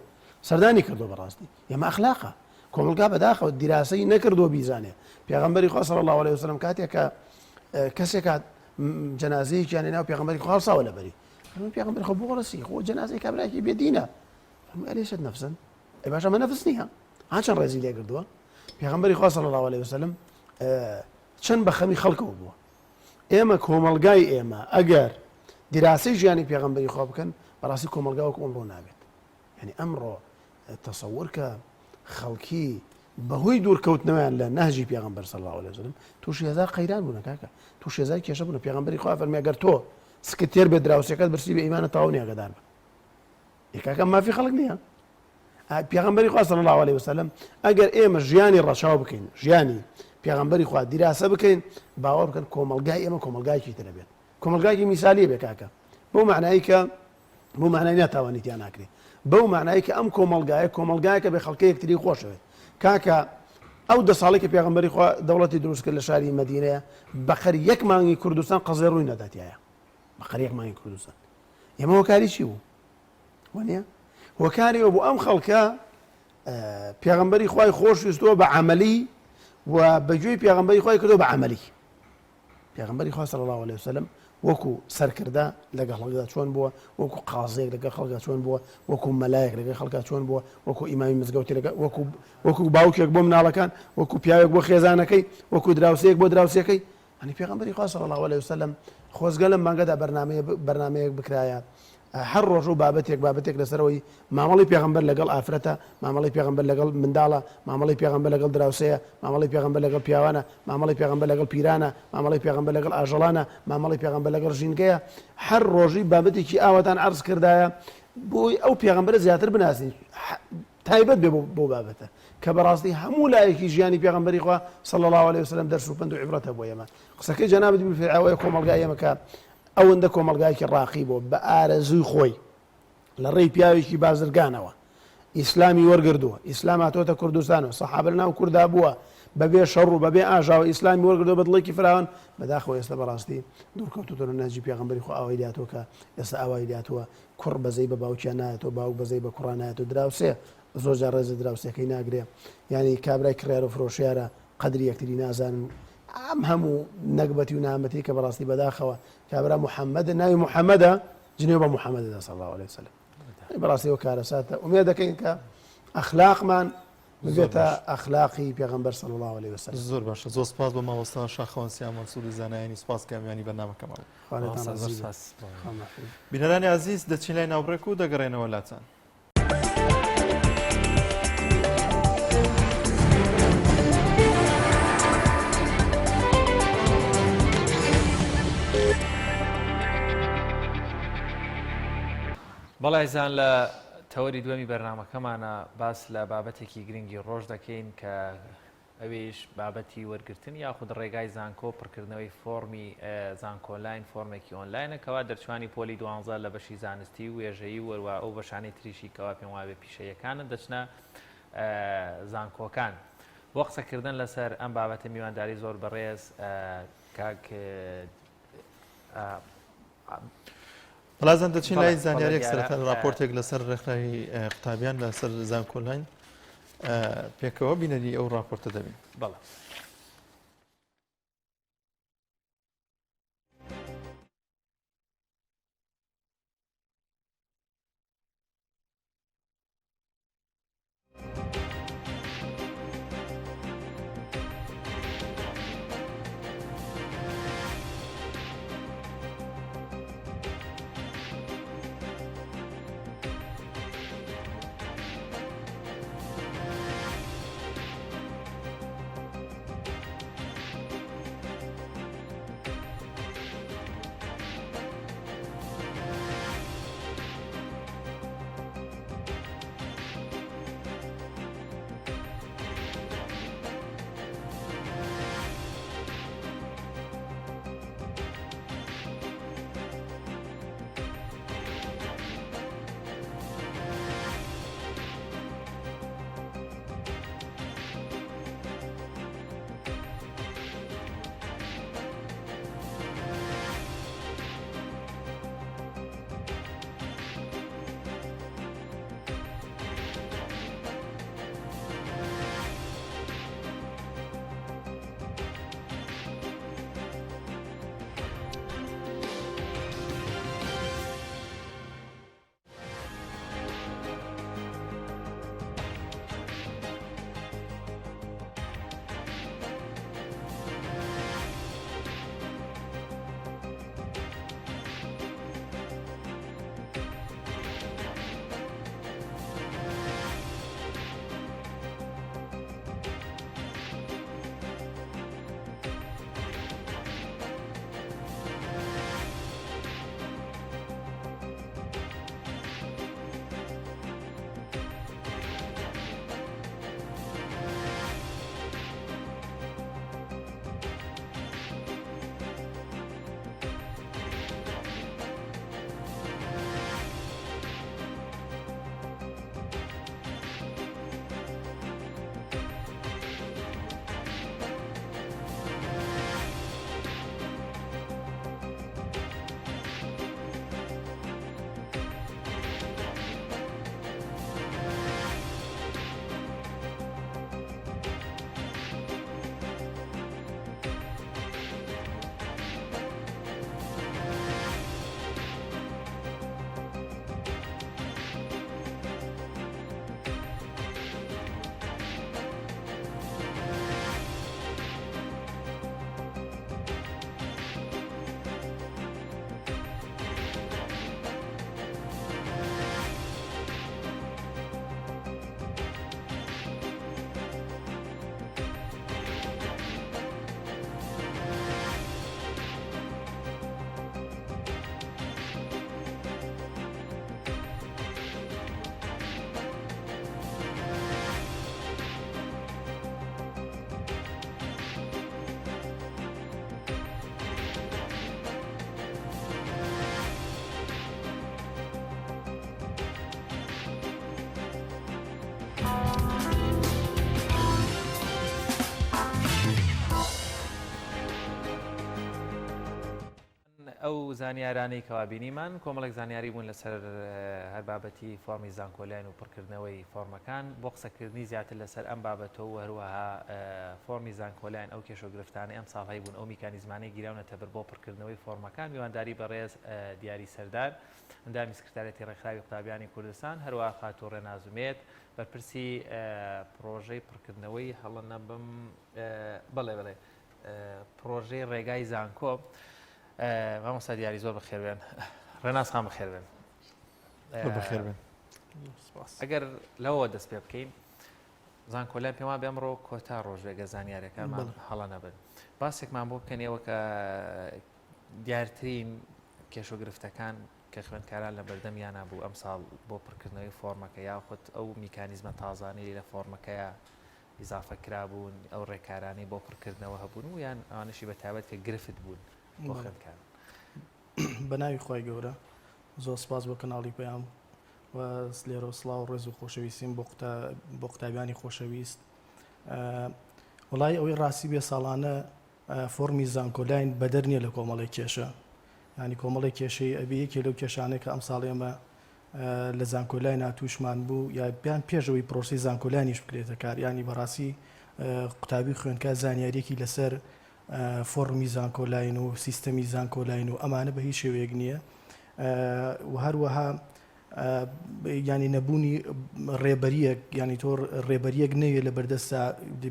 سەردانی کردووە بەڕاستی ئێمە ئەخلاقە کۆمەلگا بەداخەوە دیراسەی نەکردووە بیزانێ پێغەمبەری خوا صلی الله علیه وسلم کاتێک کە کەسێک جەنازەیەکی هێناو پێغەمبەری خوا هەڵساوە لەبەری پێغەمبەری خوا بۆ ڕەسی خۆ جەنازەی کابرایەکی بێدینە ئەلێشت نەفسن ئەی باشە ئەمە نەفس نییە چەند ڕێزی لێ کردووە پێغەمبەری خوا صلی الله علیه وسلم چەند بە خەمی خەڵکەوە بووە ئێمە کۆمەلگای ئێمە ئەگەر دیراسی ژیانی پێغەمبەری خوا بکەن بەڕاستی کۆمەلگاوەکە ئەمڕۆ نابێت یعنی ئەمڕۆ تەسەوور کە خەڵکی بەهۆی دوورکەوتنەوەیان لە نەهجی پێغەمبەر صلی الله علیه وسلم تووشی هەزار قەیران بوون کاکە تووشی هەزار کێشە بوون پێغەمبەری خوا فەرمی ئەگەر تۆ سکتێر بێ دراوسەکەت برسی بە ئیمانە تاوانی ئاگادار بە کاکە مافی خەڵک نییە پێغەمبەری خوا صلی الله علیه وسلم ئەگەر ئێمە ژیانی ڕەچاو بکەین ژیانی پێغەمبەری خوا دیراسە بکەین باوەڕ بکەن کۆمەلگای ئێمە کۆمەلگایکی ترە بێت کۆمەلگایکی میسالیە بێ کاکە بۆ معنایی ناتوانیتیان ناکرێت بەو معنایی کە ئەم کۆمەلگایەکە بێ خەڵکی یەکتری خۆشەوێت کاکە ئەو دە ساڵی کە پێغەمبەری خوا دەوڵەتی دروست کرد لە شاری مەدینەیە بەقەر یەک مانگی کوردستان قەزای ڕووی نەداتیایە بەقەر یەک مانگی کوردستان ئێمە هۆکاری چی بوو وانە هۆکاریەوە بۆ ئەم خەڵکە پێغەمبەری خوای خۆشویستەوە بە عەمەلی و بەگوێی پێغەمبەری خوای کردەوە بە عەمەلی پێغەمبەری خوا صلی الله علیه وسلم وەکو سەرکردە لەگەڵ خەڵکدا چۆن بووە وەکو قازێک لەگەڵ خەڵکدا چۆن بووە وەکو مەلایەک لەگەڵ خەڵکدا چۆن بووە وەکو ئیمامی مزگەوتی وەکو باوکێک بۆ مناڵەکان وەکو پیاوێک بۆ خێزانەکەی وەکو دراوسەیەک بۆ دراوسەکەی هەنی پێغەمبەری خوا صلی الله علیه وسلم خۆزگە لەم مانگەدا بەرنامەیەک بکرایە هەر ڕۆژ و بابەتێک لەسەرەوەی مامەڵی پێغەمبەر لەگەڵ ئافرەتە مامەڵی پێغەمبەر لەگەڵ منداڵە مامەڵی پێغەمبەر لەگەڵ دراوسەیە مامەڵی پێغەمبەر لەگەڵ پیاوانە مامەڵی پێغەمبەر لەگەڵ پیرانە مامەڵی پێغەمبەر لەگەڵ ئاژەڵانە مامەڵی پێغەمبەر لەگەڵ ژینگەیە هەر ڕۆژی بابەتێکی ئاواتان عەرز کردایە بۆی ئەو پێغەمبەرە زیاتر بناسین تایبەت بێ بۆ بابەتە کە بەڕاستی هەموو لایەکی ژیانی پێغەمبەری خوا صلی الله عليه وسلم دەرس و پند و عیبرەتە بۆ ئێمە قسەکەی جەنابەت ئەوەیە کۆمەلگای ئێمەکە ئەوەندە کۆمەلگایەکی ڕاقی بۆ بە ئارەزووی خۆی لە ڕێی پیاوێکی بازرگانەوە ئیسلامی وەرگردووە ئیسلام هاتۆتە کوردستانەوە سەحابە لەناو کووردا بووە بەبێ شەڕ و بەبێ ئاژاوە ئیسلامی وەرگردووە بە دڵێکی فراوان بەداخەوە ئێستا بەڕاستی دوورکەوتوتە ناجی پێغەمبەری خوا ئەوەی لاتۆ کە ئێستا ئەوەی لاتووە کوڕ بەزەی بە باوکیان نایەتەوە باوک بەزەی بە کوڕان نایەتەوە دراوسێ زۆر جار ڕێزە دراوسەکەی ناگرێ ینی کابرای کڕێر و فرۆشیارە قەدری یەکتری نازانن ئەم هەموو نەکبەتی و نامەتی کە بەڕاستی بەداخەوە کابرا محەممەدە ناوی محەممەدە جنێو بە محەممەدە صلی الله عليه وسلم بەڕاستیەوە کارەساتە ومێ دەکەین کە ئەخلاقمان ببێتە ئەخلاقی پێغەمبەر صلی الله عليه وسلم زۆر باشە زۆر سپاس بە مامۆستا شاخەوان سیام مەنسوور زانایانی سپاس کامیانی بەرنامەکەمان بینەرانی عزیز دەچین لای ناوڕێک و دەگەڕێنەوە لاچان بەڵایزان لە تەوەری دووەمی بەرنامەکەمانە باس لە بابەتێکی گرنگی ڕۆژ دەکەین کە ئەوێش بابەتی وەرگرتن یاخود ڕێگای زانکۆ پڕکردنەوەی فۆرمی زانکۆلاین فۆرمێکی ئۆنلاینە کەوا دەرچوانی پۆلی 12 لە بەشی زانستی و وێژەیی وەروە ئەو بەشانەی تریشی کەوا پێم وابێ پیشەیەکانە دەچنە زانکۆکان بۆ قسەکردن لەسەر ئەم بابەتە میوانداری زۆر بەڕێز کاک بەڵازان دەچین لای زانیارێک سەرەتا راپۆرتێک لەسەر ڕێکخراوی قوتابیان لەسەر زانکۆلاین پێکەوە بینەری ئەو راپۆرتە دەبین بەڵێ ئەو زانیارانەی کەوابینیمان کۆمەڵێک زانیاری بوون لەسەر هەر بابەتی فۆرمی زانکۆلایان و پڕکردنەوەی فۆرمەکان بۆ قسەکردنی زیاتر لەسەر ئەم بابەتەوە و هەروەها فۆرمی زانکۆلایان ئەو کێشۆگرفتانەی ئەم ساڵهەی بوون ئەو میکانیزمانەی گیراونەتە بەر بۆ پڕکردنەوەی فۆرمەکان میوانداری بەڕێز دیاری سەردار ئەندامی سکرتارەتی ڕێکخراوی قوتابیانی کوردستان هەروەها خاتوو ڕێنازومێت بەرپرسی پرۆژەی پڕکردنەوەی هەڵە نەبم بڵێ پرۆژەی ڕێگای زانکۆ مامۆستا دیاری زۆر بەخێربێن ڕێناز خان بەخێربێن بەخێربێن ئەگەر لەوە دەست پێ بکەین زانکۆلایان پێمان بێ ئەمڕۆ کۆتا ڕۆژێگە زانیاریەکانمان هەڵە نەبن باسێکمان بۆ بکەنەوە کە دیارترین کێشۆگرفتەکان کە خوێندکاران لە بەردەمیان بوو ئەم ساڵ بۆ پڕکردنەوەی فۆرمەکە یاخود ئەو میکانیزمە تازانەی لە فۆرمەکەیە ئیزافە کرابوون ئەو ڕێکارانی بۆ پڕکردنەوە هەبوون و یان ئەوانشی بە تایبەت کە گرفت بوون بۆ خوێندکار بە ناوی خۆی گەورە زۆر سپاس بۆ کەناڵی پێیان و لێرە سڵاو ڕێز و خۆشەویستیم بۆ قوتابیانی خۆشەویست وڵای ئەوەی ڕاستی بێ ساڵانە فۆرمی زانکۆلاین بەدەر نییە لە کۆمەڵی کێشە ینی کۆمەڵی کێشەی ئەبێ یەکێ لەو کێشانەی کە ئەم ساڵ ئێمە لە زانکۆلای ناتوشمان بوو یا بیان پێشەوەی پرۆسی زانکۆلانیش بکرێتە کار ینی بەڕاستی قوتابی خوێندکار زانیاریەکی لەسەر فۆرمی زانکۆلاین و سیستەمی زانکۆلاین و ئەمانە بە هیچ شێوەیەک نییە و هەروەها ینی نەبوونی ڕێبەریەک ینی تۆ ڕێبەریەک نەوێ لە بەردەستا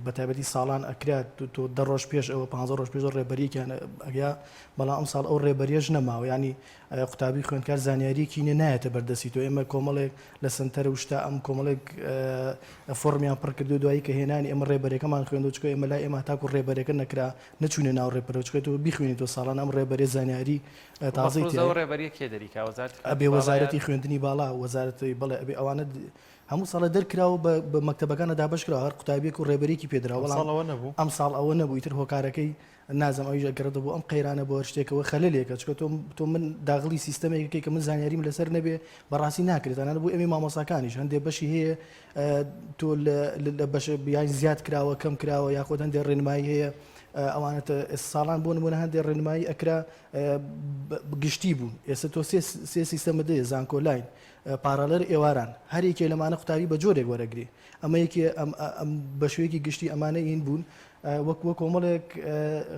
بەتایبەتی ساڵان ئەکرات تۆ 10 ڕۆژ پێش ئەوە 15 ڕۆژ پێش ڕێبەریەکیان ئەگیا بەڵام ئەم ساڵ ئەو ڕێبەریەش نەماوە ینی قوتابی خوێندکار زانیاریەکی نایەتە بەردەستی تۆ ئێمە کۆمەڵێک لە سنتەر وشتا ئەم کۆمەڵێک فۆرمیان پڕکردو دوایی کە هێنانی ئەمە ڕێبەرەکەمان خوێندو چکە ئێمە لای ئێمە تاکو ڕێبەرەکە نەکرا نەچوونە ناو ڕێبەرەوەچکێت و بیخوێنی تۆ ساڵان ئەم ڕێبەرێ زانیاری تازەی ئەبێ وەزارەتی خوێندنی باڵا وەزارەتی بڵێ ئەبێ ئەوانە هەموو ساڵە دەرکراوە بە مەکتەبەکانە دابشکراوە هەر قوتابیەک و ڕێبەرێکی پێدراوە ئەم ساڵ ئەوە نەبوو ئیتر هۆکارەکەی نازم ئەوی گەڕێتە بۆ ئەم قەیرانە بۆ شتێکەوە خەلەلێکە چکە تۆ من داغڵی سیستەمێکی کە من زانیاریم لەسەر نەبێ بەڕاستی ناکرێتانە بۆ ئەمی مامۆساکانیش هەندێک بەشی هەیە تۆ لە بەش بیان زیاد کراوە کەم کراوە یاخۆت هەندێک ڕێنمایی هەیە ئەوانەتە ساڵان بۆ نمونە هەندێک ڕێنمایی ئەکرا گشتی بوون ئێستا تۆ سێ سیستەمە دەیە زانکۆلاین پارالەر ئێواران هەرێکێ لەمانە قوتابی بە جۆرێک وەرەگری ئەمە یەکێ بە شوەیەکی گشتی ئەمانە این بوون وەک کۆمەڵێک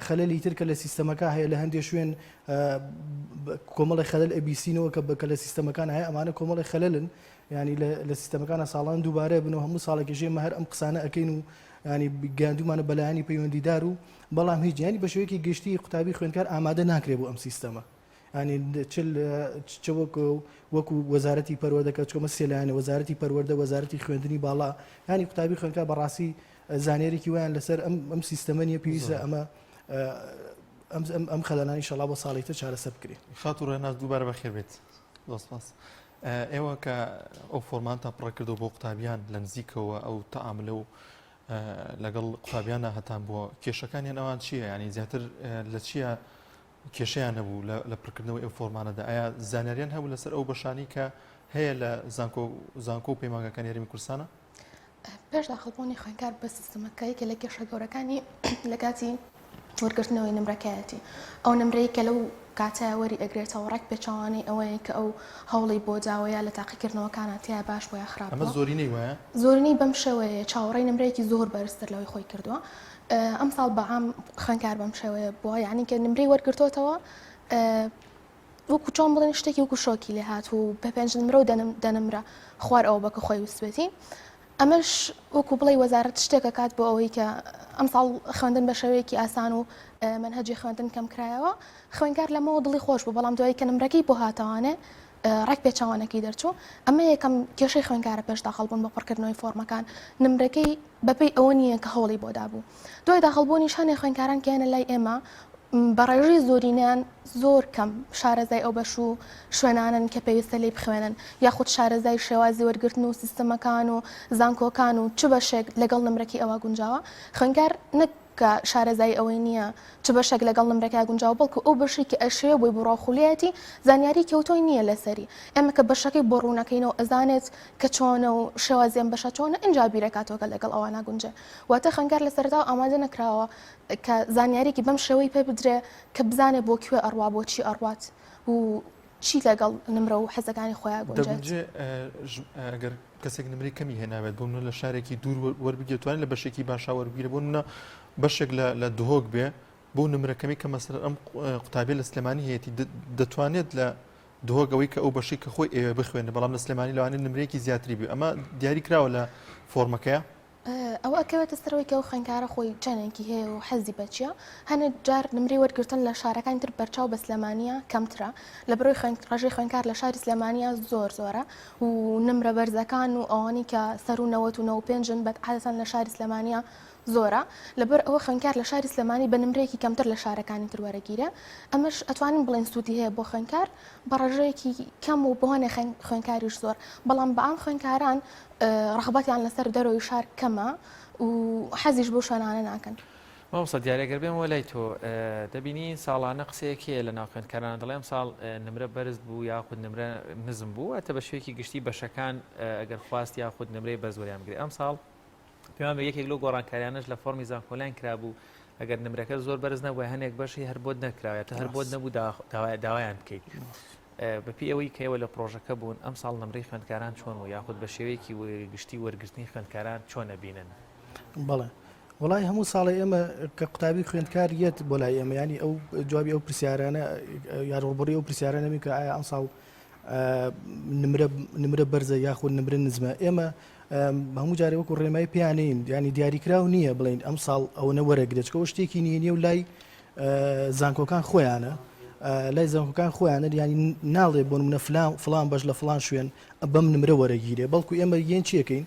خەلەلی تر کە لە سیستەمەکە هەیە لە هەندێک شوێن کۆمەڵی خەلەل ئەبیسینەوە کە لە سیستەمەکان هەیە ئەمانە کۆمەڵی خەلەلن ینی لە سیستەمەکانە ساڵان دووبارە بنەوە هەموو ساڵێکیژێمە هەر ئەم قسانە ئەەکەین و ینی گاندومانە بەلایانی پەیوەندیدار و بەڵام هیچ ینی بە شوەیەکی گشتی قوتابی خوێندکار ئامادە ناکرێت بۆ ئەم سیستەمە ینی وەکو وەزارەتی پەروەردەکە چۆمە سێلایەنە وەزارەتی پەروەردە وەزارەتی خوێندنی باڵا ینی قوتابی خوێندکار بەڕاستی زانیارێکی ویان لەسەر ئەم سیستەمە نیە پێویستە ئەم خەلەنانی شەڵا بۆ ساڵی تر چارەسەر بکرێت خاتوو ڕێناز دووبارە بەخێر بێت دۆستپاس ئێوە کە ئەو فۆرمانتان پڕە کردو بۆ قوتابیان لە نزیکەوە ئەو تەعاملە و لەگەڵ قوتابیانە هەتان بووە کێشەکانیان ئەوان چییە ینی زیاتر لە چییە کێشەیان نەبوو لە پڕکردنەوەی ئەو فۆرمانەدا ئایا زانیاریان هەبوو لەسەر ئەو بەشانی کە هەیە لە زانکۆ و پەیمانگەکانی هەرێمی کوردستانە پێش داخڵبوونی خوێندکار بە سیستەمەکەی کە لە کێشە گەورەکانی لە کاتی وەرگرتنەوەی نمرەکەیەتی ئەو نمرەی کە لەو کاتایە وەری ئەگرێتەوە ڕێک پێچوانی ئەوەیە کە ئەو هەوڵی بۆ داوەیە لە تاقیکردنەوەکانە تیا باش بۆیە خراپ ئەمە زۆرینەی وایە زۆرینەی بەم شێوەیە چاوەڕێی نمرەیەکی زۆر بەرزتر لەوەی خۆی کردووە ئەم ساڵ بەعام خوێندکار بەم شێوەیە بووە یعنی کە نمرەی وەرگرتوتەوە وەکو چۆن بڵێن شتێکی وەکو شۆکی لێ هات و بە پێنج نمرە و دەنمرە خوار ئەوە بەکە خۆی وسوێتی ئەمەش وەکو بڵێ وەزارەت شتێکە کات بۆ ئەوەی کە ئەم ساڵ خوێندن بە شێوەیەکی ئاسان و منهەجی خوێندن کەم کرایەوە خوێندکار لەمەوە دڵی خۆش بوو بەڵام دوایی کە نمرەکەی بۆ هاتەوانێ ڕێک پێچوانەکەی دەرچوو ئەمە یەکەم کێشەی خوێندکارە پێش داخڵبوون بە پڕکردنەوەی فۆرمەکان نمرەکەی بەپێی ئەوە نییە کە هەوڵی بۆ دابوو دوای داخڵبوونی شانێ خوێندکاران کێنە لای ئێمە بەڕێژی زۆرینیان زۆر کەم شارەزای ئەو بەش و شوێنانن کە پێویستە لێی بخوێنن یاخود شارەزای شێوازی وەرگرتن و سیستەمەکان و زانکۆکان و چ بەشێک لەگەڵ نمرەکی ئەوە گونجاوە خوێندکار نەک کە شارەزای ئەوەی نییە چ بەشێک لەگەڵ نمرەکە گونجاو بڵکو ئەو بەشی کە ئەشەیە بۆی بڕاخولەتی زانیاری کەوتۆی نییە لەسەری ئێمە کە بەشەکەی بۆ ڕوونەکەینەوە ئەزانێت کە چۆنە و شێوازیان بەشە چۆنە ئەنجا بیرەکاتەوە لەگەڵ ئەوانە گونجێ واتە خەنگار لە سەرتا ئامادە نەکراوە کە زانیاریکی بەم شێوەی پێ بدرێ کە بزانێ بۆ کوێ ئەڕوا بۆ چی ئەڕوات و چی لەگەڵ نمرە و حەزەکانی خۆیان گونجێت دەبجێ ئەگەر کەسێک نمری کەمی هێناوێت بۆ لە شارێکی دوور وەربگێتوانین لە بەشێکی باشا وەربگیرە بۆ منە بەشێک لە دهۆک بێ بۆ نمرەکەمی کە مەسەر ئەم قوتابیە لە سلێمانی هەیەی دەتوانێت لە دهۆگەوەی کە ئەو بەشی کە خۆی ئێوە بخوێنە بەڵام لە سلێمانی لەوانێت نمرەیەکی زیاتری بێ ئەمە دیاری کراوە لە فۆرمەکەیە ئەو ئەکەوێتە سەرەوەی کە ئەو خوێنکارە خۆی چەنێکی هەیە و حەزی بەچیە هەنێ جار نمری وەرگرتن لە شارەکانی تر بەرچاو بە سلێمانیە کەمترە لە بەرەوەی ڕێژەی خوێنکار لە شاری سلێمانیە زۆرە و نمرە بەرزەکان و ئەوانی کە سەر و 95 بەعادەتەن لە شاری سلێمانیە زۆرە لەبەر ئەوە خوێنکار لە شاری سلێمانی بە نمرەیەکی کەمتر لە شارەکانی تر وەرەگیرە ئەمەش ئەتوانین بڵێن سوودی هەیە بۆ خوێنکار بە ڕێژەیەکی کەم و بۆنێ خوێنکاریش زۆر بەڵام بە ئەم خوێنکاران ڕغبەتیان لەسەر دەرەوەی شار کەمە و حەزیش بۆ شوێنانە ناکەن مامۆستا دیارێگەر بێم وەلای تۆ دەبینی ساڵانە قسەیەکێ لە ناو خوێندکارانە دەڵێم ساڵ نمرە بەرز بوو یاخود نمرە نزم بوو ئەتە بە شوێکی گشتی بەشەکان ئەگەر خواست یاخود نمرەی بەرزوەریان بگرێت ئەم ساڵ پێمان بە یەکێک لەو گۆڕانکاریانش لە فۆرمی زانکۆلیان کرابوو ئەگەر نمرەکە زۆر بەرز نەبووە هەنێک بەشی هەر بۆت نەکراوێتە هەر بۆت نەبوو داوایان بکەیت بەپی ئەوەی کەەوە لە پرۆژەکە بوون ئەم ساڵ نمرەی خوێندکاران چۆن و یاخود بە شێوەیەکی گشتی وەرگرتنی خوێندکاران چۆنە بینن بەڵێ وڵای هەموو ساڵی ئێمە کە قوتابی خوێندکار یەت بۆ لای ئێمە ینی ئەو جوابی ئەو پرسیارانە یاڕۆبڕی ئەو پرسیارانەمی کە ئایا ئەم ساڵ نمرە بەرزە یاخود نمرە نزمە ئێمە هەموو جارێ وەکو ڕێمای پیانین ینی دیاریکراو نییە بڵین ئەم ساڵ ئەوە وەرەگرێتکەەوە شتێکی نییە و لای زانکۆکان خۆیانە لای زانکۆکان خۆیانە ینی ناڵێ بۆ منە فلان بەش لە فلان شوێن بەم نمرە وەرەگیرێ بەڵکو ئێمە یەن چیەکەین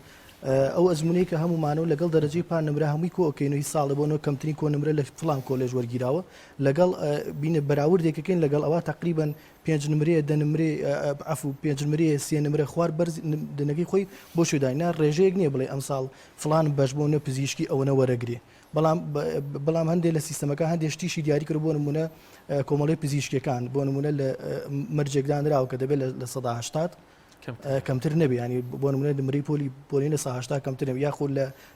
ئەو ئەزمونەی کە هەمومانەوە لەگەڵ دەرەجەی پان نمرە هەمووی کۆکەینەوەی ساڵە بۆنەوە کەمترین کۆ نمرە لە فلان کۆلێژ وەرگیراوە لەگەڵ بینە بەراوردێکەکەین لەگەڵ ئەوە تقریبان 5 نمرەیە دە نمرێ عفو 5 نمرەیە 3 نمرە خوار بەرز دنەکەی خۆی بۆ شوداینا ڕێژەیەک نییە بڵێ ئەم ساڵ فلان بەش بۆنە پزیشکی ئەوەنە وەرەگرێ بەڵام هەندێک لە سیستەمەکە هەندێک شتیشی دیاری کرد بۆ نمونە کۆمەڵی پزیشکەکان بۆ نمونە لە مەرجێکدانراوە کە دەبێت لە 180 کەمتر نەبێ ینی بۆ نمونە نمرەی پۆلی لە 180 کەمتر نەبێ یاخود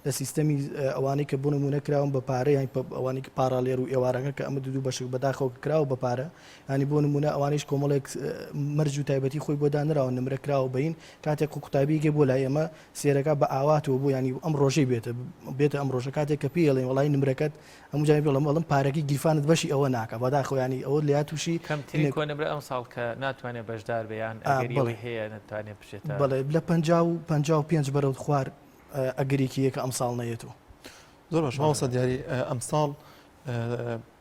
لە سیستەمی ئەوانەی کە بۆ نمونە کراون بە پارە یان ئەوانەی کە پارالێر و ئێوارەکە کە ئەمە دوو بەشێک بەداخەوە کراوە بە پارە ینی بۆ نمونە ئەوانەیش کۆمەڵێک مەرج و تایبەتی خۆی بۆ دانراوە نمرە کراوە بین کاتێک قوتابیگە بۆ لای ئێمە سێرەکە بە ئاواتەوە بۆ ینی ئەم ڕۆژەی بێتە ئەم ڕۆژە کاتێک کە پێڵێن وڵی نمرەکەت هەموو جای بڵم بەڵم پارەکی گیرفانت بەشی ئەوە ناکە بەداخۆ ینی ئەوە لە تووشی کەمترین کۆ نمرە ئەم ساڵ کە ناتوانێت بەشدار بێیان ئەگەری هەیە ناتوانێت بشێتە بەڵێ لە 55 بەرەو خوار ئەگەریکی یەکە ئەم ساڵ نەیەتەوە زۆر باش ماوەسە دیاری ئەم ساڵ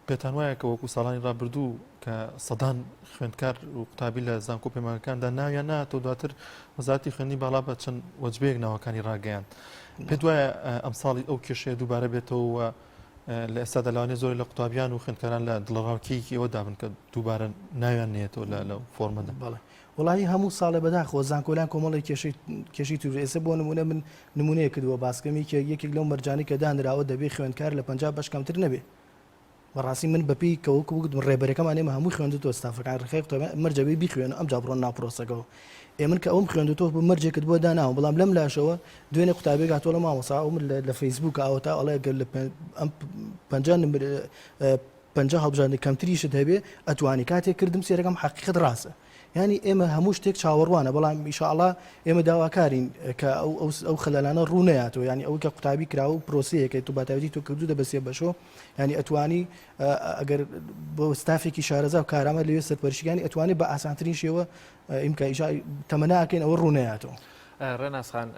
پێتان وایە کە وەکو ساڵانی ڕابردوو کە سەدان خوێندکار و قوتابی لە زانکۆ پەیمانەکاندا ناویان ناتەوە دواتر وەزارەتی خوێندنی باڵا بە چەند وەجبەیەک ناوەکانی ڕاگەیاند پێت وایە ئەم ساڵی ئەو کێشەیە دووبارە بێتەوە لە ئێستا لەوانێ زۆر لە قوتابیان و خوێندکاران لە دڵڕاوکیەکی ئەوە دابن کە دووبارە ناویان نێتەوە لە فۆرمەدا بەڵێ وڵی هەموو ساڵە بەداخۆ زانکۆلان کۆمەڵی کێشی توور ئێستا بۆ نمونە من نمونەیە کردووە باسکەمی کە یەکێک لەو مەرجانی کە دانراوە دەبێ خوێندکار لە 50 بەش کەمتر نەبێ بەڕاستی من بەپی کەوەکو بگوتم ڕێبەرەکەمان ئێمە هەمووی خوێندتەوە ستافەکان ڕخێ مەرجەبێ بیخوێن ئەم جا بڕۆن ناپرۆسەکەەوە ئێمن کە ئەوم خوێندتەوە بە مەرجێکت بۆ داناوە بەڵام لەم لاشەوە دوێنێ قوتابێک هاتۆ لە مامۆسا من لە فەیسبوک ئاوتا ئەڵێ گەر لە 50 هەڵبژاردن کەمتریشت هەبێ ئەتوانی کاتێک کردم سێرەکەم حقیقت ڕاستە ینی ئێمە هەموو شتێک چاوەڕوانە بەڵام ئیشاءڵڵا ئێمە داواکارین کە ئەو خەلەلانە ڕوونەیاتەوە ینی ئەوەی کە قوتابی کراوە و پرۆسەیەکە تو باتاویتی تۆ کردو دەبەسێ بەشۆ ینی ئەتوانی ئەگەر بۆ ستافێکی شارەزا و کارامە لەوێ سەرپەرشتیانی ئەتوانێت بە ئاسانترین شێوە تەمەناکەین ئەوە ڕوونەیاتەوە ڕێناسخان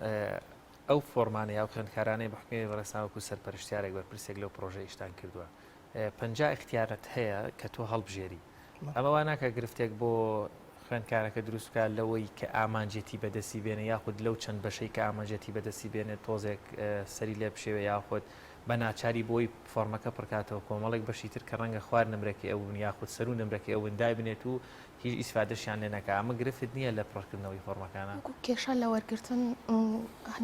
ئەو فۆرمانە یا خوێندکارانەی بەحکومی بەڕێساوەکو سەرپەرشتیارێک بەرپرسێک لەو پرۆژەی ئیشتان کردووە 50 اختیارەت هەیە کە تۆ هەڵبژێری ئەمە وا ناکە گرفتێک بۆ خوێندکارەکە دروستکە لەوەی کە ئامانجێتی بەدەستی بێنە یاخود لەو چەند بەشەی کە ئامانجێتی بەدەستی بێنێت تۆزێک سەری لێ بشێوە یاخود بە ناچاری بۆی فۆرمەکە پڕکاتەوە کۆمەڵێک بەشی تر کە ڕەنگە خوار نمرەکی ئەوون یاخود سەر و نمرەکی ئەوون دای بنێت و هیچ ئیسفادەشیان لێ نەکا ئەمە گرفت نییە لە پڕکردنەوەی فۆرمەکانە کێشە لە وەرگرتن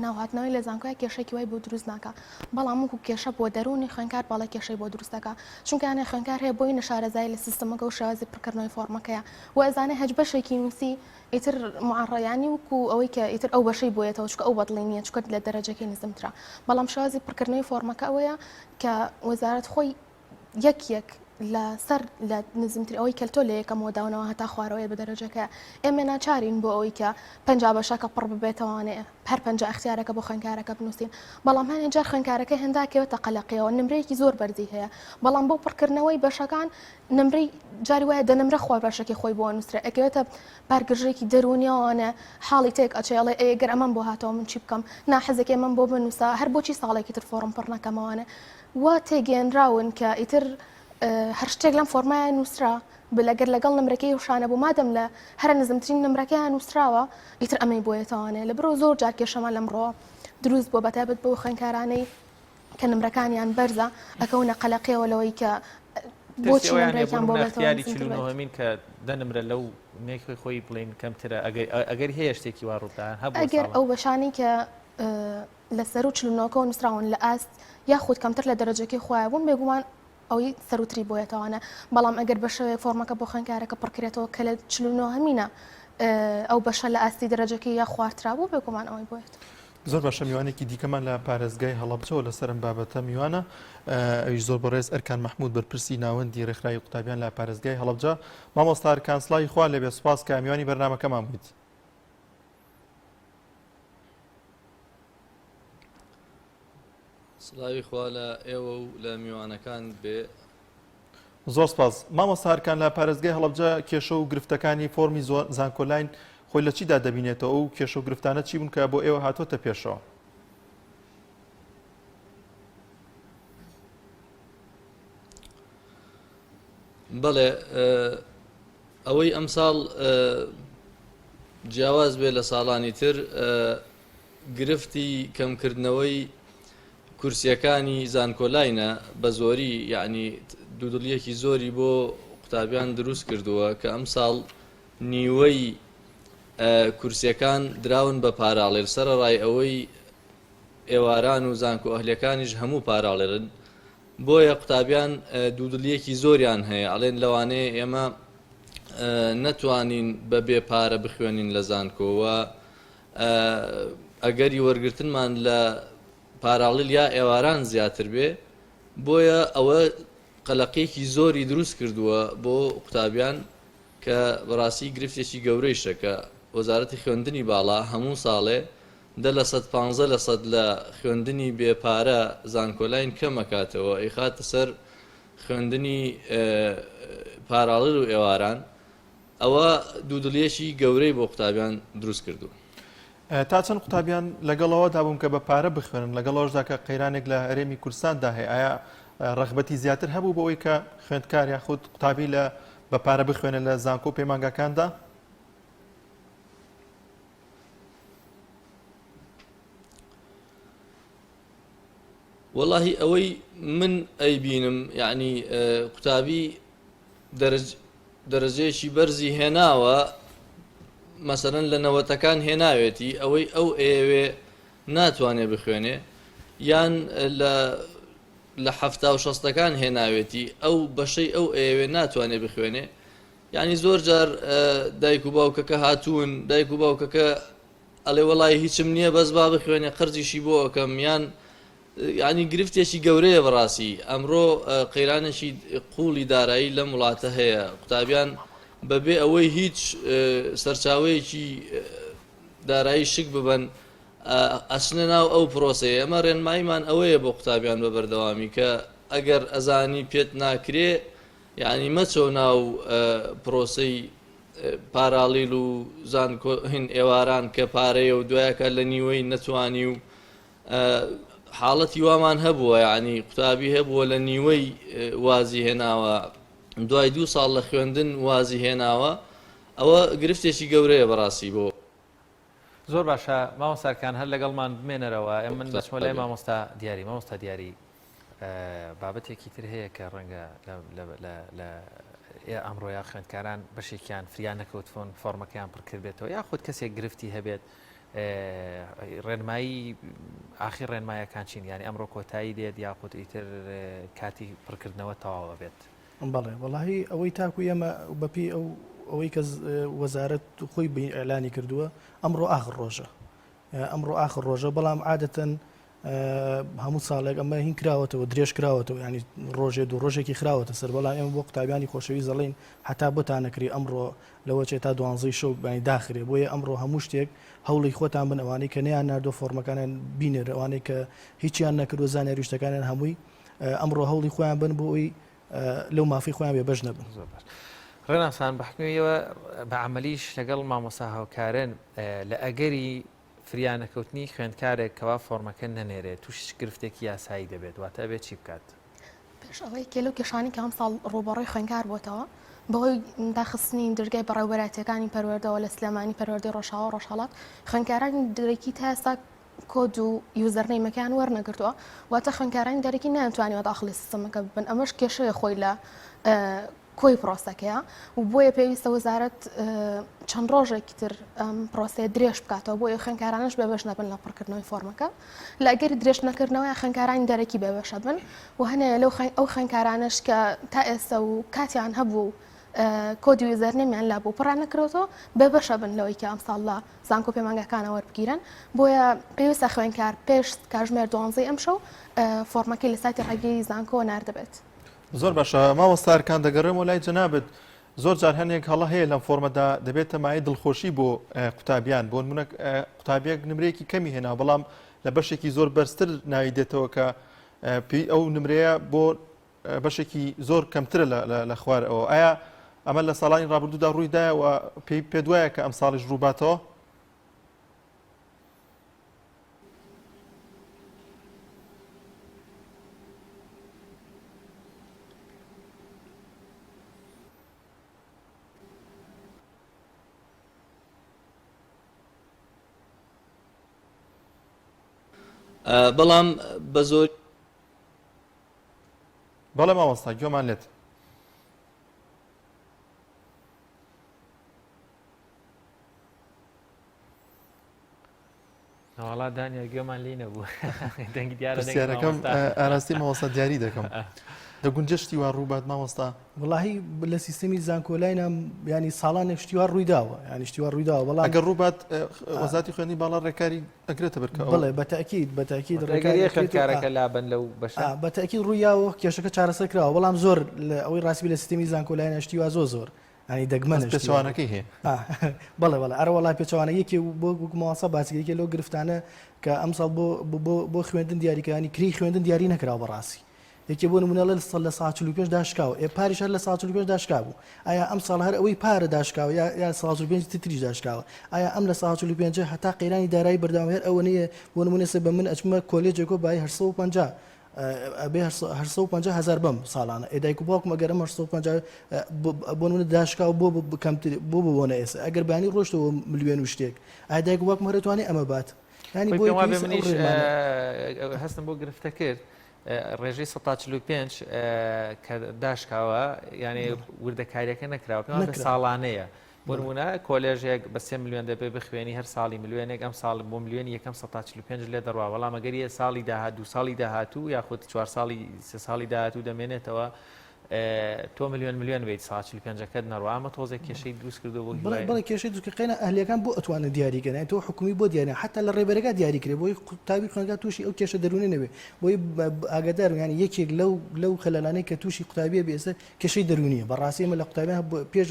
ناوهاتنەوەی لە زانکۆی کێشێکی وای بۆ دروست ناکە بەڵام وەکو کێشە بۆ دەرونی خوێنکار باڵە کێشەی بۆ دروستەکە چونکەیانێ خوێنکار هەیە بۆی نەشارەزای لە سیستەمەکە و شێوازی پڕکردنەوەی فۆرمەکەیە و ئەزانێ هەج بەشێکی نووسی ئیتر معڕەیانی وەکو ئەوەی کە ئیتر ئەو بەشەی بۆیێتەوە چکە ئەو بەدڵی نییە چکە لە دەرەجەکەی نزمترا بەڵام شێوازی پڕکردنەوەی فۆرمەکە ئەوەیە کە وەزارەت خۆی یەک لە سەر لە نزمتر ئەوەی کەلتۆ لە یەکەمەوە داونەوە هەتا خوارەوەی بە دەرەجەکە ئێمە ناچارین بۆ ئەوەی کە پەنج بەشەکە پڕ ببێتەوەوانێ هەر پەنج اختیارەکە بۆ خوێنکارەکە بنووسین بەڵام هەنێ جار خوێنکارەکە هێنداکەوێتە قەلەقیەوە نمرەیەکی زۆر بەرزی هەیە بەڵام بۆ پڕکردنەوەی بەشەکان نمرەی جاری وایە دەنمرە خوا بەشەکەی خۆی بۆ نووسرە ئەکەوێتە پارگرژێکی دەرونیەوەوانە حاڵی تێک ئەچێڵێ ئەگەر ئەمەم بۆ هاتەوە من چی بکەم ناحەزێکی ئەمەم بۆ بنووسە هەر بۆچی ساڵێکی تر فۆرم پڕ نەکەمەوانە وا تێگەێنراون کە ئیتر هەر شتێک لەم فۆرمایە نووسرا لەگەر لەگەڵ نمرەکەی وشانە بوو مادەم لە هەرە نزمترین نمرەکەیان نووسراوە ئیتر ئەمەی بۆیەتەوانێ لە برۆ زۆر جار کێشەمان لەمڕۆ دروست بۆ بەتابەت بۆ خوێنکارانەی کە نمرەکانیان بەرزە ئەکەونە قەلەقیەوە کە بۆچی نمرەیەکیان بۆ اختیاری 49 کە دەنمرە لەو نێکی خۆی بڵین کەمترە ئەگەر هەیە شتێکی وا ڕوودان هەبوو ئەگەر ئەو بەشانی کە لە سەر و 49 نووسراون لە ئاست یاخود کەمتر لە دەرەجەکەی خۆیان بوون بێگومان ئەوی سەروتری بۆیەتەوانە بەڵام ئەگەر بەشەوەی فۆرمەکە بۆ خوێنکارەکە پڕکرێتەوە کە لە 49 هەمینە ئەو بەشە لە ئاستی دەرەجەکەی یا خواردرا بوو بێگومان ئەوەی بۆیێت زۆر باشە میوانێکی دیکەمان لە پارێزگای هەڵەبجەوە لەسەرم بابەتە میوانە ئەویش زۆر بەڕێز ئەرکان مەحموود بەرپرسی ناوەندی ڕێکخراوی قوتابیان لە پارێزگای هەڵەبجە مامۆستا ئەرکان سڵاوی خوا لێبێ سوپاس کە میوانی بەرنامەکەمان بوویت. سڵاوی خوا لە ئێوە و لە میوانەکان بێ. زۆر سپاس مامۆستا ئەرکان لە پارێزگای هەڵەبجە کێشە و گرفتەکانی فۆرمی زانکۆلاین خۆی لە چیدا دەبینێتەوە و کێشە و گرفتانە چی بوون کە بۆ ئێوە هاتۆتە پێشەوە؟ بەڵێ ئەوەی ئەمساڵ جیاواز بێ لە ساڵانی تر گرفتی کەمکردنەوەی کورسیەکانی زانکۆلاینە بە زۆری یعنی دوودڵیەکی زۆری بۆ قوتابیان دروست کردووە کە ئەمساڵ نیوەی کورسیەکان دراون بە پاراڵێر سەرڕای ئەوەی ئێواران و زانکۆ ئەهلەکانیش هەموو پاراڵێرن بۆیە قوتابیان دوودڵیەکی زۆریان هەیە ئەڵێن لەوانەیە ئێمە نەتوانین بە بێپارە بخوێنین لە زانکۆوە ئەگەری وەرگرتنمان لە پاراڵیل یا ئێواران زیاتر بێ بۆیە ئەوە قەلەقێکی زۆری دروست کردووە بۆ قوتابیان کە بەڕاستی گرفتێکی گەورەی شەکە وەزارەتی خوێندنی باڵا هەموو ساڵێ 15% لە خوێندنی بێپارە زانکۆلاین کەمەکاتەوە ئەیخاتە سەر خوێندنی پاراڵل و ئێواران ئەوە دوودڵیەکی گەورەی بۆ قوتابیان دروست کردو. تا چەند قوتابیان لەگەڵەوە دابووم کە بە پارە بخوێنن لەگەڵەوەشدا کە قەیرانێک لە هەرێمی کوردستاندا هەیە ئایا ڕەغبەتی زیاتر هەبوو بەوەی کە خوێندکار یاخود قوتابی لە بە پارە بخوێنە لە زانکۆ پەیمانگەکاندا؟ واللهی ئەوەی من ئەیبینم یعنی قوتابی دەرەجەیەکی بەرزی هێناوە مەسەرەن لە نەوەتەکان هێناوێتی ئەوەی ئەو ئێوێ ناتوانێ بخوێنێ یان لە 60 هێناوێتی ئەو بەشەی ئەو ئێوێ ناتوانێ بخوێنێ یعنی زۆر جار دایک و باوکەکە هاتوون دایک و باوکەکە ئەڵێ وەڵای هیچم نییە بەس با بخوێنێ قەرزیشی بۆ ئەەکەم یان یعنی گرفتێکی گەورەیە بەڕاستی ئەمڕۆ قەیرانێکی قوڵی دارایی لەم وڵاتە هەیە قوتابیان بەبێ ئەوەی هیچ سەرچاوەیەکی دارایی شک ببن ئەچنە ناو ئەو پرۆسەیە ئەمە ڕێنماییمان ئەوەیە بۆ قوتابیان بە بەردەوامی کە ئەگەر ئەزانی پێت ناکرێ یعنی مەچۆ ناو پرۆسەی پاراڵیل و زانکۆهین ئێواران کە پارەیە و دوایەکە لە نیوەی نەتوانی و حاڵەتی وامان هەبووە یعنی قوتابی هەبووە لە نیوەی وازی هێناوە دوای 2 ساڵ لە خوێندن وازی هێناوە ئەوە گرفتێکی گەورەیە بەڕاستی بۆ. زۆر باشە مامۆستاکان هەر لەگەڵمان بمێنەرەوە ئەم من دەچمە لای مامۆستا دیاری بابەتێکی تر هەیە کە ڕەنگە لە ئەمڕۆ یا خوێندکاران بەشێکیان فریان نەکەوتفۆن فۆرمەکەیان پڕکرد بێتەوە یاخود کەسێک گرفتی هەبێت ڕێنمایی ئاخیر ڕێنمایەکان چین ینی ئەمڕۆ کۆتایی دێت یاخود ئیتر کاتی پڕکردنەوە تەواوە بێت بەڵێ وەڵاهی ئەوەی تاکو ئێمە بەپی ئەوەی کە وەزارەت خۆی ئەلانی کردووە ئەمڕۆ ئاخر ڕۆژە ئەمڕۆ ئاخر ڕۆژە بەڵام عادەتەن هەموو ساڵێک ئەمە هین کراوەتەوە درێژ کراوەتەوە ینی ڕۆژێ دوو ڕۆژێکی خراوەتە سەر بەڵام ئێمە بۆ قوتابیانی خۆشەوی زەڵین حتا بۆتانەکری ئەمڕۆ لەوە چێت تا 12 شەو بانی داخرێ بۆیە ئەمڕۆ هەموو شتێک هەوڵی خۆتان بن ئەوانەی کە نەیان نردۆ فۆرمەکانیان بینێر ئەوانەی کە هیچیان نەکردو زانیاری شتەکانیان هەمووی ئەمڕۆ هەوڵی خۆیان بن بۆی لەو مافی خۆیان بێ بەش نەبن. ڕێناسان بەحکوێەوە بە عملیش لەگەڵ مامۆستا هاوکارن لە ئەگەری فریانەکەوتنی خوێندکارێک کەوا فۆرمەکە نەنێرێت تووشش گرفتێکی یاسایی دەبێت واتە بێت چی بکات پێش ئەوەی کێلو کێشانی کە ئەم ساڵ ڕوبەڕۆی خوێندکار بۆتەوە بەهۆی داخستنی دەرگای بەڕێوەبەراتیەکانی پەروەردەوە لە سلێمانی پەروەردەی ڕۆژاوە ڕۆژهەڵات خوێندکارانی دەرەکی تا ئێستا کۆد و یوزەرنەیمەکان وەرنەگرتووە واتە خوێندکارانی دەرەکی ناتوانێت داخلی سیستەمەکە ببن ئەمەش کێشەیە خۆی لە کۆی پرۆسەکەیە و بۆیە پێویستە وەزارەت چەند ڕۆژێکی تر پرۆسێ درێژ بکاتەوە بۆیە خوێندکارانش بێبەش نەبن لە پڕکردنەوەی فۆرمەکە لە ئەگەری درێژ نەکردنەوەی خوێندکارانی دەرەکی بێبەشە بن و هەنێ لەو ئەو خوێندکارانش کە تا ئێستا و کاتیان هەبوو کۆدی ویزەرنێمیان لا بوو پڕان نەکرێتەوە بێبەشە بن لەوەی کە ئەم ساڵ لە زانکۆ پەیمانگەکانە وەربگیرن بۆیە پێویستە خوێندکار پێش کاتژمێر 12 ئەمشەو فۆرمەکەی لە سایتی ڕێگەی زانکۆ ناردەبێت. زۆر باشە مامۆستارکان دەگەڕێم و لای جەنابەت زۆر جار هەنێک هەڵە هەیە لەم فۆرمەدا دەبێتە مای دڵخۆشی بۆ قوتابیان بۆ نمونە قوتابیەک نمرەیەکی کەمی هێنا بەڵام لە بەشێکی زۆر بەرزتر ناوی دێتەوە کە ئەو نمرەیە بۆ بەشێکی زۆر کەمترە لە خوارەوە ئایا ئەمە لە ساڵانی ڕابردوودا ڕوویدایەوە پێی دوایە کە ئەم ساڵیش ڕووباتەوە؟ بەڵام بە زۆر بەڵێ مامۆستا گوێمان لێت. وڵات دانیا گوێمان لی نەبوو دەنگی دیارە پرسیارەکەم ئاراستی مامۆستا دیاری دەکەم دەگونجشتی وا ڕووبات مامۆستا وڵاهی لە سیستەمی زانکۆلاینە ینی ساڵانێک شتیوار ڕوویداوە ینی شتیوار ڕوویداوە بەڵام ئەگەر ڕووبات وەزارەتی خوێندنی باڵا ڕێکاری ئەگرێتە بەرکەوە بڵێ بەتەکید ڕێگەری خوێندکارەکە لابن لەو بەشە بەتەکید ڕوویاوە کێشەکە چارەسەر کراوە بەڵام زۆر ئەوەی ڕاستی لە سیستەمی زانکۆلاینە شتیوا زۆر ینی دەگمەن پێچوانەکەی هەیە بەڵێ ئەرە وڵای پێچوانە یەکی بۆ ماوەسە باسیگەیەکە لەو گرفتانە کە ئەمساڵ بۆ خوێندن دیاریکانی کری خوێندن دیاری نەکراوە بەڕاستی یەکێ بۆ نمونە لە ساڵ 45 داشکاوە پاریش هەر لە ساڵ 45 داشکا بوو ئایا ئەم ساڵ هەر ئەوەی پارە داشکاوە یا ساڵ 45 تریش داشکاوە ئایا ئەم لە ساڵ 45 هەتا قەیرانی دارایی بەردەوامێت ئەوە نیە بۆ نمونە بە من ئەچمە کۆلێجێکۆ بای 850 ئەبێ 850,000 بەم ساڵانە ئێدایک و باوکم ئەگەرم 850 بۆ نمونە داشکاو بۆ کەمتر بۆ ببوونە ئێستا ئەگەر بانی ڕۆشتەوە ملیێن و شتێک ئایدایک و باوکم هەرێتوانێ ئەمە بات ینی منیش هەستم بۆ گرفتە کرد ڕێژەی 145 کە داشکاوە ینی وردەکاریەکە نەکراوە پێوان ساڵانەیە بۆ نمونە کۆلێژێک بە 3 میلیۆن دەبێ بخوێنی هەر ساڵی میلیۆنێک ئەم ساڵ بۆ میلیۆنی یەکەم 145 لێ دەڕوا بەڵام ئەگەریە ساڵی داهات دو ساڵی داهاتوو یاخود 4 ساڵی سێ ساڵی داهاتوو دەمێنێتەوە تۆ میلیۆن بیت ساڵ 45ەکەت نەڕوا ئەمە تۆزێک کێشەی دروست کردو بڵێ کێشەی دروستکەینە ئەهلیەکان بۆ ئەتوانن دیاریکەن تۆ حکومی بۆ دیارە حتا لە ڕێبەرەکە دیاریکرێ بۆی قوتابی خوێندکار تووشی ئەو کێشە دەرونی نەبێ بۆی ئاگادار ینی یەکێک لەو خەلانەی کە تووشی قوتابیە بێسە کێشەی دەرونیە بەڕاستی ئێمە لە قوتابیان پێش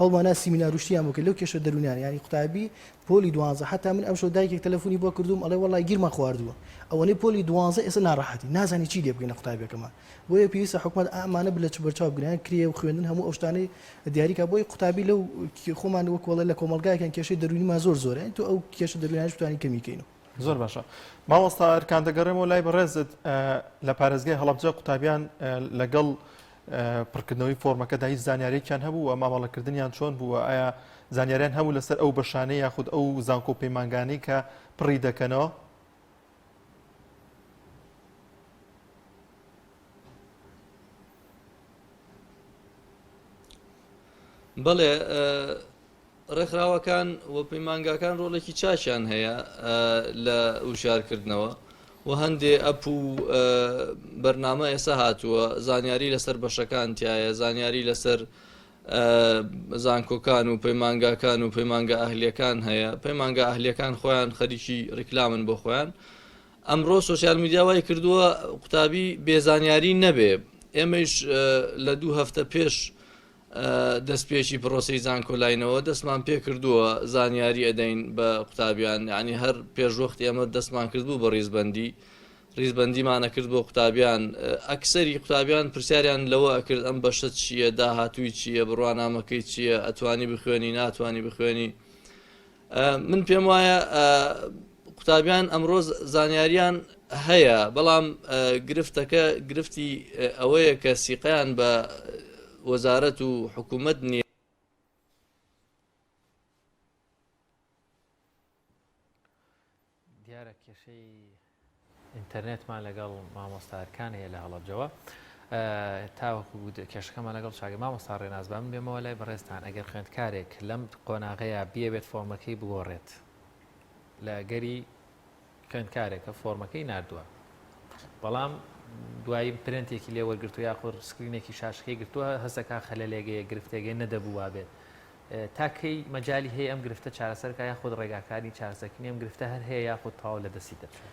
هەڵمانە سیمیناروشتیان بکە لەو کێشە دەرونیان ینی قوتابی پۆلی 12 حتا من ئەمشەو دایکێک تەلەفۆنی بۆ کردوم ئەڵێ وەڵای گیرمان خواردووە ئەوەنەی پۆلی 12 ئێستا ناڕەحەتی نازانی چی لێ بکەین لە قوتابیەکەمان بۆیە پێویستە حکومەت ئامانە بلە بەرچاو بگرێن کرێ و خوێندن هەموو ئەو شتانەی دیاریکە بۆی قوتابی لەو خۆمان وەک وەڵێ لە کۆمەلگایەکان کێشەی دەرونیمان زۆرە تۆ ئەو کێشە دەرونیانش بتوانین کەمیکەینەوە زۆر باشە مامۆستا ئەرکان دەگەڕێمەوە لای بەڕێزت لە پارێزگای هەڵەبجە قوتابیان لەگەڵ پڕکردنەوەی فۆرمەکەدا هیچ زانیاریێکیان هەبوو و مامەڵەکردنیان چۆن بووە ئایا زانیاریان هەبوو لەسەر ئەو بەشانەی یاخود ئەو زانکۆ پەیمانگانەی کە پڕی دەکەنەوە بەڵێ ڕێکخراوەکان و پەیمانگاکان ڕۆڵێکی چاچیان هەیە لە وشارکردنەوە و هەندێ ئەپ و بەرنامە ئێستا هاتووە زانیاری لەسەر بەشەکان تایە زانیاری لەسەر زانکۆکان و پەیمانگاکان و پەیمانگا ئەهلیەکان هەیە پەیمانگا ئەهلیەکان خۆیان خەریکی ڕیکلامن بۆ خۆیان ئەمڕۆ سوسیال میدیا وای کردووە قوتابی بێزانیاری نەبێ ئێمەش لە 2 هەفتە پێش دەستپێکی پرۆسی زانکۆلاینەوە دەستمان پێ کردووە زانیاری ئەدەین بە قوتابیان ینی هەر پێشوەخت ئێمە دەستمان کردبوو بە ڕیزبەندیمانە کرد بۆ قوتابیان ئەکسەری قوتابیان پرسیاریان لەوە ئەکرد ئەم بەشە چییە داهاتووی چییە بڕوانامەکەی چییە ئەتوانی بخوێنی ناتوانی بخوێنی من پێم وایە قوتابیان ئەمڕۆ زانیاریان هەیە بەڵام گرفتەکە گرفتی ئەوەیە کە سیقیان بە وەزارەت و حکوومەت نییە دیارە کێشەی ئینتەرنێتمان لەگەڵ مامۆستاکان هەیە لە هەڵەبجەوە تاوەکو کێشەکەمان لەگەڵ چاگە مامۆستا ڕێناز بە من بێمەوە لای بەڕێستان ئەگەر خوێندکارێک لەم قۆناغەیە بیەوێت فۆرمەکەی بگۆڕێت لە گەری خوێندکارێکە فۆرمەکەی نردووە بەڵام دوایی پرنتێکی لێ وەرگرتو یاخۆر سکرینێکی شاشەکەی گرتووە هەستەکە خەلەلێگەیە گرفتێگەی نەدەبووە بێت تاکەی مەجای هەیە ئەم گرفتە چارەسەرکە یاخۆ ڕێگاکانی چارەسەرکردنی ئەم گرفتە هەر هەیە یاخۆ تاو لە دەستی دەچێت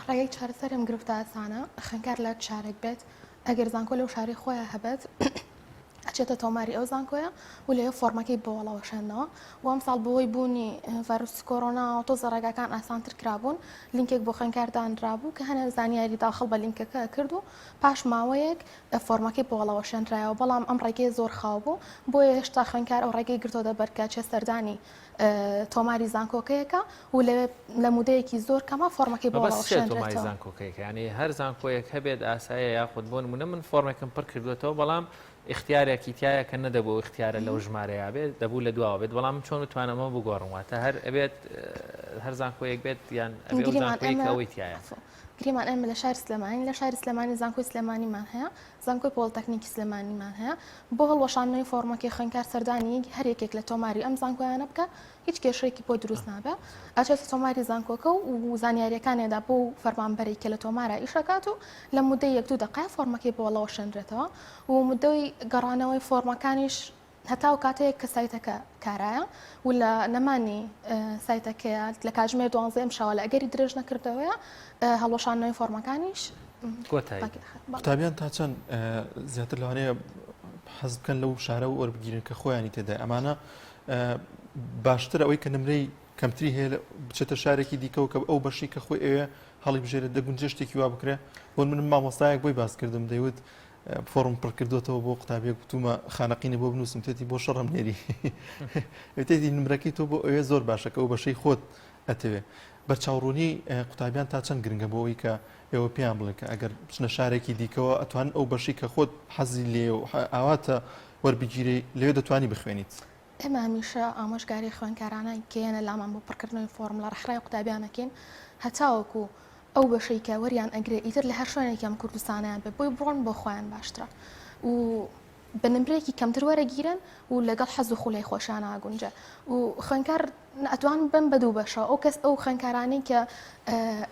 ڕێگەی چارەسەر ئەم گرفتە ئاسانە خوێندکار لە شارێک بێت ئەگەر زانکۆ لەو شاری خۆیان هەبێت ئەچێتە تۆماری ئەو زانکۆیە و لێ فۆرمەکەی بۆ وەڵاوەشێنەوە و ئەم ساڵ بۆی بوونی ڤایرۆسی کۆڕۆنا و تۆزە ڕێگاکان ئاسانتر کرابوون لینکێک بۆ خوێندکار دانرابوو کە هەنە زانیاری داخڵ بە لینکەکە کرد و پاش ماوەیەک فۆرمەکەی بۆ وەڵاوەشێنرایەوە بەڵام ئەم ڕێگەی زۆر خاو بوو بۆیە هێشتا خوێندکار ئەو ڕێگەی گرتۆ دەبەرکە چێ سەردانی تۆماری زانکۆکەیەکە و لە مودەیەکی زۆر کەمە فۆرمەکەی بۆ وەڵاوەشێنرێتەوە زانکۆکەیەکە ینی هەر زانکۆیەک هەبێت ئاسایە یاخود بۆ نمونە من فۆرمێکم پڕ کردوێتەوە بەڵام اختیارێکی تایە کە نەدەبوو اختیارە لەو ژمارەیە بێت دەبوو لە دواوە بێت بەڵام چۆن بتوانەمەوە بگۆڕمواتە هەر ئەبێت هەر زانکۆیەک بێت یان ئەوەی تایە گریمان ئەمە لە شاری سلێمانی لە شاری سلێمانی زانکۆی سلێمانیمان هەیە زانکۆی پۆڵتەکنیکی سلێمانیمان هەیە بۆ هەڵوەشانەوەی فۆرمەکەی خوێندکار سەردانی هەر یەکێک لە تۆماری ئەم زانکۆیانە بکە هیچ کێشەیەکی بۆ دروست نابێ ئەچێتە تۆماری زانکۆکە و زانیاریەکانێدا بۆ فەرمانبەری کە لە تۆمارە ئیشەکات و لە مودەی 1-2 دقیقە فۆرمەکەی بۆ وەڵاوەشێنرێتەوە و مودەی گەڕانەوەی فۆرمەکانیش هەتا و کاتەیە کە سایتەکە کارایە و لە نەمانی سایتەکەیە لە کاتژمێر 12 ئەم شەوە لە ئەگەری درێژ نەکردەوەیە هەڵوەشانەوەی فۆرمەکانیش قوتابیان تا چەند زیاتر لەوانەیە حەز بکەن لەو شارە و وەربگیرن کە خۆیانی تێدا ئەمانە باشتر ئەوەی کە نمرەی کەمتری هەیە بچێتە شارێکی دیکەوە کە ئەو بەشی کە خۆی ئەوێ هەڵی بژێرە دەگونجێ شتێکی وا بکرێ بۆ من مامۆستایەک بۆی باس کردم دەیوت فۆرم پڕکردوتەوە بۆ قوتابیەک بتومە خانەقینی بۆ بنووسم تێتی بۆ شەڕم نێری تێتی نمرەکەی تۆ بۆ ئەوێ زۆر باشەکە ئەو بەشەی خۆت ئەتەوێ بە چاوڕوونی قوتابیان تا چەند گرنگە بۆ ئەوی کە ئێوە پێیان بڵێن کە ئەگەر بچنە شارێکی دیکەوە ئەتوان ئەو بەشی کە خۆت حەزی لێ و ئاواتە وەربگیری لەوێ دەتوانی بخوێنیت ئێمە هەمیشە ئامۆژگاری خوێندکارانە کێنە لامان بۆ پڕکردنەوەی فۆرم لە ڕێکخراوی قوتابیانەکەین هەتاوەکو ئەو بەشەی کە وەریان ئەگرێ ئیتر لە هەر شوێنێکی ئەم کوردستانیان بێ بۆی بڕۆن بۆ خۆیان باشترە و بە نمرەیەکی کەمتر وەرەگیرن و لەگەڵ حەز و خوڵی خۆشیان ئاگونجە و خوێندکار ئەتوان بن بە دوو بەشە ئەو کەس ئەو خوێندکارانی کە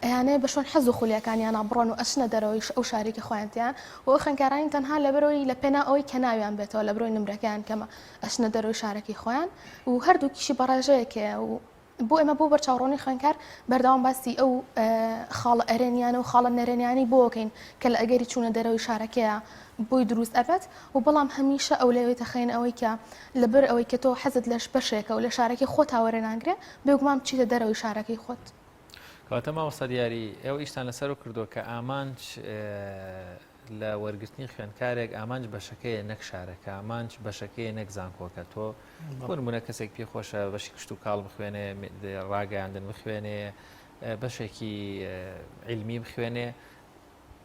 ئەیانەیە بە شوێن حەز و خولیەکانیانە بڕۆن و ئەچنە دەرەوەی ئەو شارێکی خۆیانتیان و ئەو خوێندکارانی تەنها لەبەرەوەی لە پێنا ئەوەی کە ناویان بێتەوە لە بڕۆی نمرەکەیان کەمە ئەچنە دەرەوەی شارێکی خۆیان و هەردووکیشی بەڕێژەیەکەیە و بۆ ئێمە بۆ بەرچاوڕۆنی خوێندکار بەردەوام باسی ئەو خاڵە ئەرێنیانە و خاڵە نەرێنیانی بۆکەین کە لە ئەگەری چوونە دەرەوەی شارەکەیە بۆی دروست ئەبێت و بەڵام هەمیشە ئەو لەوێتە خەین ئەوەی کە لەبەر ئەوەی کە تۆ حەزت لەش بەشێکە و لە شارەکەی خۆت هاوەرە ناگرێ بێگومان بچیتە دەرەوەی شارەکەی خۆت کەواتە مامۆستا دیاری ئێوە ئیشتان لەسەر کردووە کە ئامانج لە وەرگرتنی خوێندکارێک ئامانج بەشەکەیە نەک شارەکە ئامانج بەشەکەیە نەک زانکۆکە تۆ بۆنمونە کەسێک پێ خۆشە بەشی کشت و کاڵ بخوێنێ ڕاگەیاندن بخوێنێ بەشێکی علمی بخوێنێ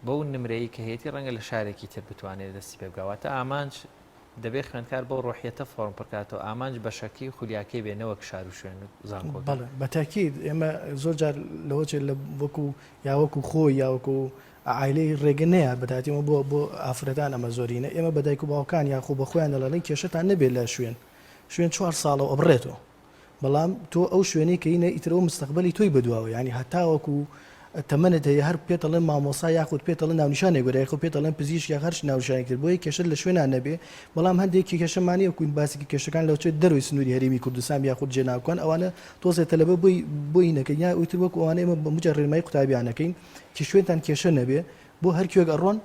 بۆ نمرەیە کە هەیەی ڕەنگە لە شارێکی تر بتوانێت دەستی پێ بگاواتە ئامانج دەبێت خوێندکار بۆ ڕۆحیەتە فۆرم پڕکاتەوە ئامانج بەشەکەی خولیاکەی بێنەوەک شار و شوێن زانکۆ بەتاکید ئێمە زۆر جار لەوەچێ لە وەکو یاوەکو خۆی یاوەکو عیلەی ڕێگەنەیە بەداتیمە بۆ ئافرەتان ئەمە زۆرینە ئێمە بەدایک و باوکان یاخۆ بە خۆیان دەڵێن کێشەتان نەبێت لە شوێن شوێن 4 ساڵەوە ئەبڕێتەوە بەڵام تۆ ئەو شوێنەی کەینە ئیترەوە مستقبلی تۆی بەدواوە ینی هەتاوەکو تەمەنت هەیە هەر پێتەڵێن مامۆسا یاخود پێتەڵێن ناونیشانێک گەورە یاخود پێتەڵێن پزیش یا هەرش ناونیشانی کرد بۆیە کێشە لە شوێنان نەبێ بەڵام هەندێکی کێشەمانی وەکوین باسێکی کێشەکان لەوچێ دەروی سنووری هەرێمی کوردستان یاخود جێناوکان ئەوانە تۆزێت تەلەبە بۆی نەکەین یا ئوتر وەک ئەوانەیە بە مجە ڕێنمای قوتابیانەکەین کە شوێنتان کێشە نەبێ بۆ هەرکوێک ئەڕۆن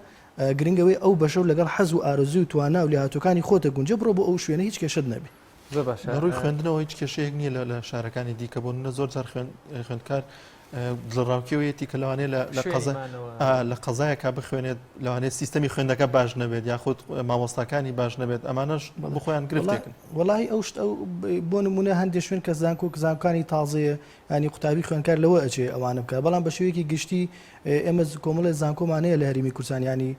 گرنگەوەی ئەو بەشە لەگەڵ حەز و ئارزوی و توانە و لێهاتوەکانی خۆتە گونجە بڕۆ بۆ ئەو شوێنە هیچ کێشت نەبێ ڕووی خوێندنەوە هیچ کێشەیەک نییە لە شارەکانی دیکە بۆ منە زۆر جار خوێندکار دڵڕاوکیەوەیەتی کە لەوانەیە لە قەزایەکە بخوێنێت لەوانێت سیستەمی خوێندەکە باش نەبێت یاخود مامۆستاکانی باش نەبێت ئەمانەش بخۆیان گرفتێکن وڵی ئەو بۆ نمونە هەندێک شوێن کە زانکۆ زانکانی تازەیە ینی قوتابی خوێنکار لەوە ئەچێ ئەوانە بکە بەڵام بە شێوەیەکی گشتی ئێمە کۆمەڵی زانکۆمانەیە لە هەرمی کوردستان ینی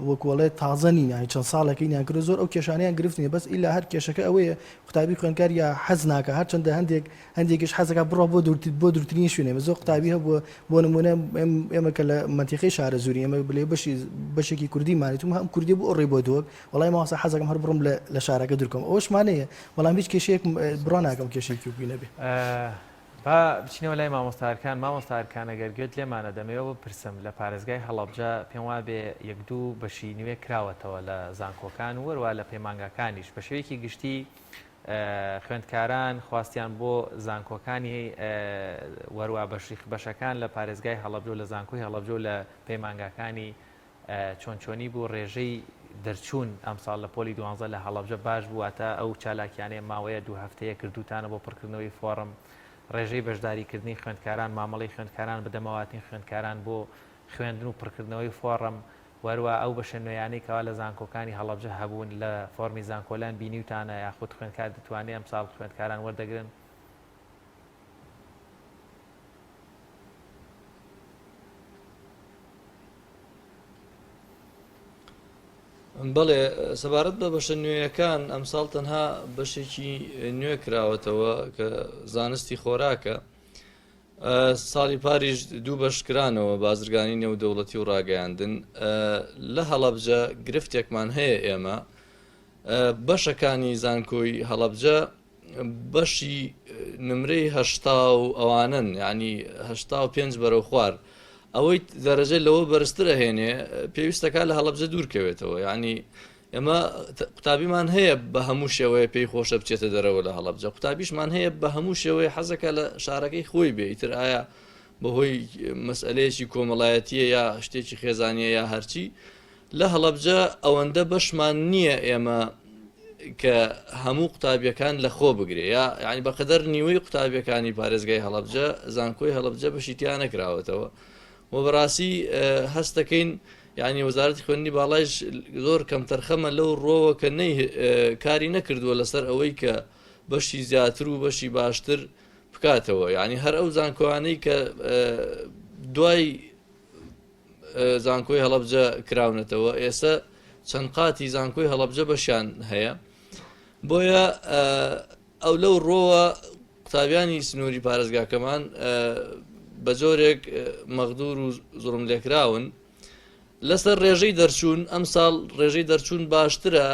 وەکوڵێت تازە نین ینی چەند ساڵەکەی یان کرد زۆر ئەو کێشانیان گرفتنیە بەس ئیلا هەر کێشەکە ئەوەیە قوتابی خوێنکار یا حەز ناکە هەرچەندە هەندێکیش حەزەکە بڕۆ بۆ دوورترین شوێنێ زۆر قوتابی هەبووە بۆ نمونە ئێمە کە لە منتیقی شارە زوری ئێمە بلێ بەشێکی کوردی مانیتم هەم کوردی بۆ ڕێ بۆ دۆک وڵای ماوەسا حەزەکەم هەر بڕم لە شارەکە دوورکەم ئەوشمانەیە بەڵام هیچ کێشەیەک بڕۆ ناکەم کێشێکی وی نەبێ با بچینەوە لای مامۆستاکان ئەگەر گوێت لێمانە دەمەوە بپرسم لە پارێزگای هەڵەبجە پێم وابێ یەک دوو بەشی نوێ کراوەتەوە لە زانکۆکان وەروە لە پەیمانگاکانیش بە شێوەیەکی گشتی خوێندکاران خواستیان بۆ زانکۆکانی وەروە بەشەکان لە پارێزگای هەڵەبجە و لە زانکۆی هەڵەبجە و لە پەیمانگاکانی چۆنچۆنی بوو ڕێژەی دەرچوون ئەمساڵ لە پۆلی 12 لە هەڵەبجە باش بوواتە ئەو چالاکیانەیە ماوەیە 2 هەفتەیە کردوتانە بۆ پڕکردنەوەی فۆرم ڕێژەی بەشداریکردنی خوێندکاران مامەڵی خوێندکاران بەدەمەواتین خوێندکاران بۆ خوێندن و پڕکردنەوەی فۆرم وەروە ئەو بەشە نوێیانەی کەوا لە زانکۆکانی هەڵەبجە هەبوون لە فۆرمی زانکۆلان بینیوتانە یاخود خوێندکار دەتوانێت ئەمساڵ خوێندکاران وەردەگرن بەڵێ سەبارەت بە بەشە نوێیەکان ئەمساڵ تەنها بەشێکی نوێ کراوەتەوە کە زانستی خۆراکە ساڵی پاریش 2 بەشکرانەوە بازرگانی نێودەوڵەتی و ڕاگەیاندن لە هەڵەبجە گرفتێکمان هەیە ئێمە بەشەکانی زانکۆی هەڵەبجە بەشی نمرەی 80 و ئەوانن ینی 85 بەرەو خوار ئەوەی دەرەجە لەوە بەرزترە هێنێ پێویستەکە لە هەڵەبجە دوورکەوێتەوە ینی ئێمە قوتابیمان هەیە بە هەموو شێوەیە پێی خۆشە بچێتە دەرەوە لە هەڵەبجە قوتابیشمان هەیە بە هەموو شێوەیە حەزەکە لە شارەکەی خۆی بێ ئیتر ئایا بەهۆی مەسئلەیەکی کۆمەڵایەتیە یا شتێکی خێزانیە یا هەرچی لە هەڵەبجە ئەوەندە بەشمان نییە ئێمە کە هەموو قوتابیەکان لە خۆ بگرێ یا ینی بەقەدەر نیوەی قوتابیەکانی پارێزگای هەڵەبجە زانکۆی هەڵەبجە بەشیتیان نەکراوەتەوە و بەڕاستی هەست دەکەین یعنی وەزارەتی خوێندنی باڵایش زۆر کەم تەرخەمە لەو ڕۆوە کە کاری نەکردووە لەسەر ئەوەی کە بەشی زیاتر و بەشی باشتر بکاتەوە یعنی هەر ئەو زانکۆوانەی کە دوای زانکۆی هەڵەبجە کراونەتەوە ئێستا چەند قاتی زانکۆی هەڵەبجە بەشیان هەیە بۆیە ئەو لەو ڕۆوە قوتابیانی سنووری پارێزگاکەمان بە جۆرێک مەغدور و زوڵم لێکراون لەسەر ڕێژەی دەرچوون ئەم ساڵ ڕێژەی دەرچوون باشترە